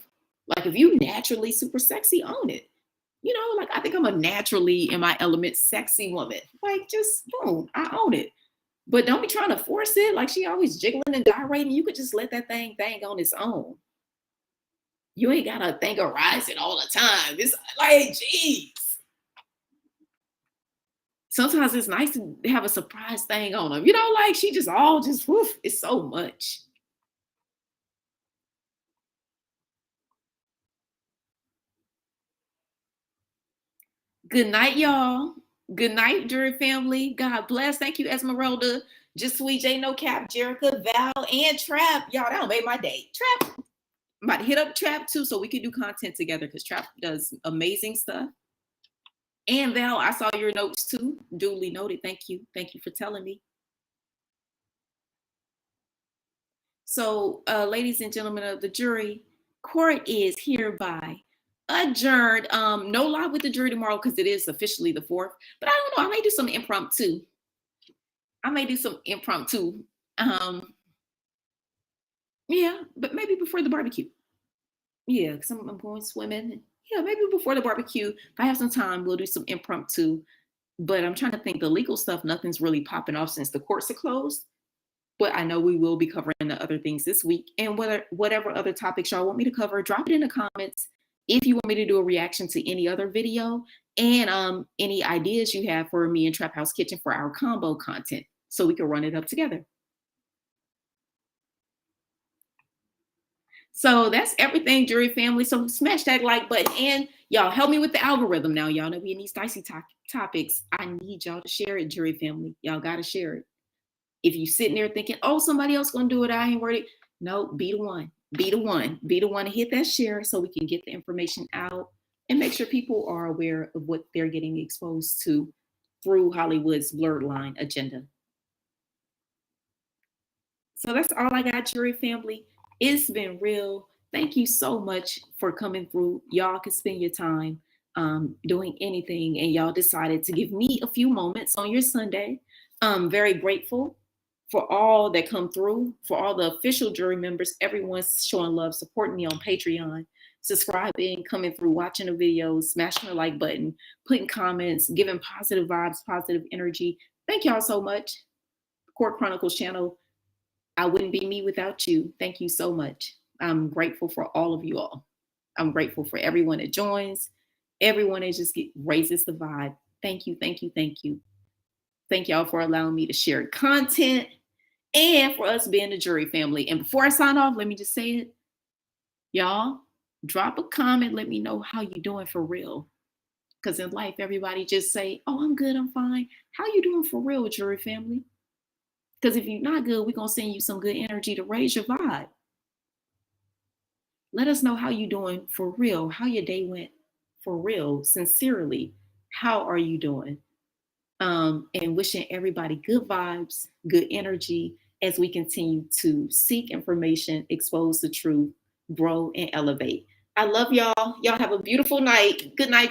Like, if you naturally super sexy, own it. Like, I think I'm a naturally in my element sexy woman. Like, just boom, I own it. But don't be trying to force it. Like, she always jiggling and gyrating. You could just let that thing on its own. You ain't got to think of rising all the time. It's like, geez. Sometimes it's nice to have a surprise thing on them. Like, she just woof, it's so much. Good night, y'all. Good night, Jury family. God bless. Thank you, Esmeralda, Just Sweet J, No Cap, Jerica, Val, and Trap. Y'all, that made my day. Trap. I'm about to hit up Trap too so we can do content together because Trap does amazing stuff. And Val, I saw your notes too. Duly noted. Thank you. Thank you for telling me. So, ladies and gentlemen of the jury, court is hereby adjourned. No live with the jury tomorrow because it is officially the 4th. But I don't know. I may do some impromptu. Yeah, but maybe before the barbecue. Yeah, because I'm going swimming. Yeah, maybe before the barbecue. If I have some time, we'll do some impromptu. But I'm trying to think the legal stuff, nothing's really popping off since the courts are closed. But I know we will be covering the other things this week. And whatever other topics y'all want me to cover, drop it in the comments. If you want me to do a reaction to any other video and any ideas you have for me and Trap House Kitchen for our combo content so we can run it up together. So that's everything, jury family. So smash that like button and y'all help me with the algorithm now. Y'all know we in these dicey topics. I need y'all to share it, jury family. Y'all got to share it. If you sitting there thinking, oh, somebody else gonna do it, I ain't worried. No, be the one. Be the one to hit that share so we can get the information out and make sure people are aware of what they're getting exposed to through Hollywood's blurred line agenda. So that's all I got, jury family. It's been real. Thank you so much for coming through. Y'all can spend your time doing anything, and y'all decided to give me a few moments on your Sunday. I'm very grateful for all that come through, for all the official jury members, everyone's showing love, supporting me on Patreon, subscribing, coming through, watching the videos, smashing the like button, putting comments, giving positive vibes, positive energy. Thank y'all so much. Court Chronicles channel, I wouldn't be me without you. Thank you so much. I'm grateful for all of you all. I'm grateful for everyone that joins, everyone that just raises the vibe. Thank you, thank you, thank you. Thank y'all for allowing me to share content and for us being a jury family. And before I sign off, let me just say it. Y'all, drop a comment. Let me know how you doing for real. Because in life, everybody just say, oh, I'm good, I'm fine. How you doing for real, jury family? Because if you're not good, we're going to send you some good energy to raise your vibe. Let us know how you doing for real, how your day went for real, sincerely. How are you doing? And wishing everybody good vibes, good energy as we continue to seek information, expose the truth, grow, and elevate. I love y'all. Y'all have a beautiful night. Good night.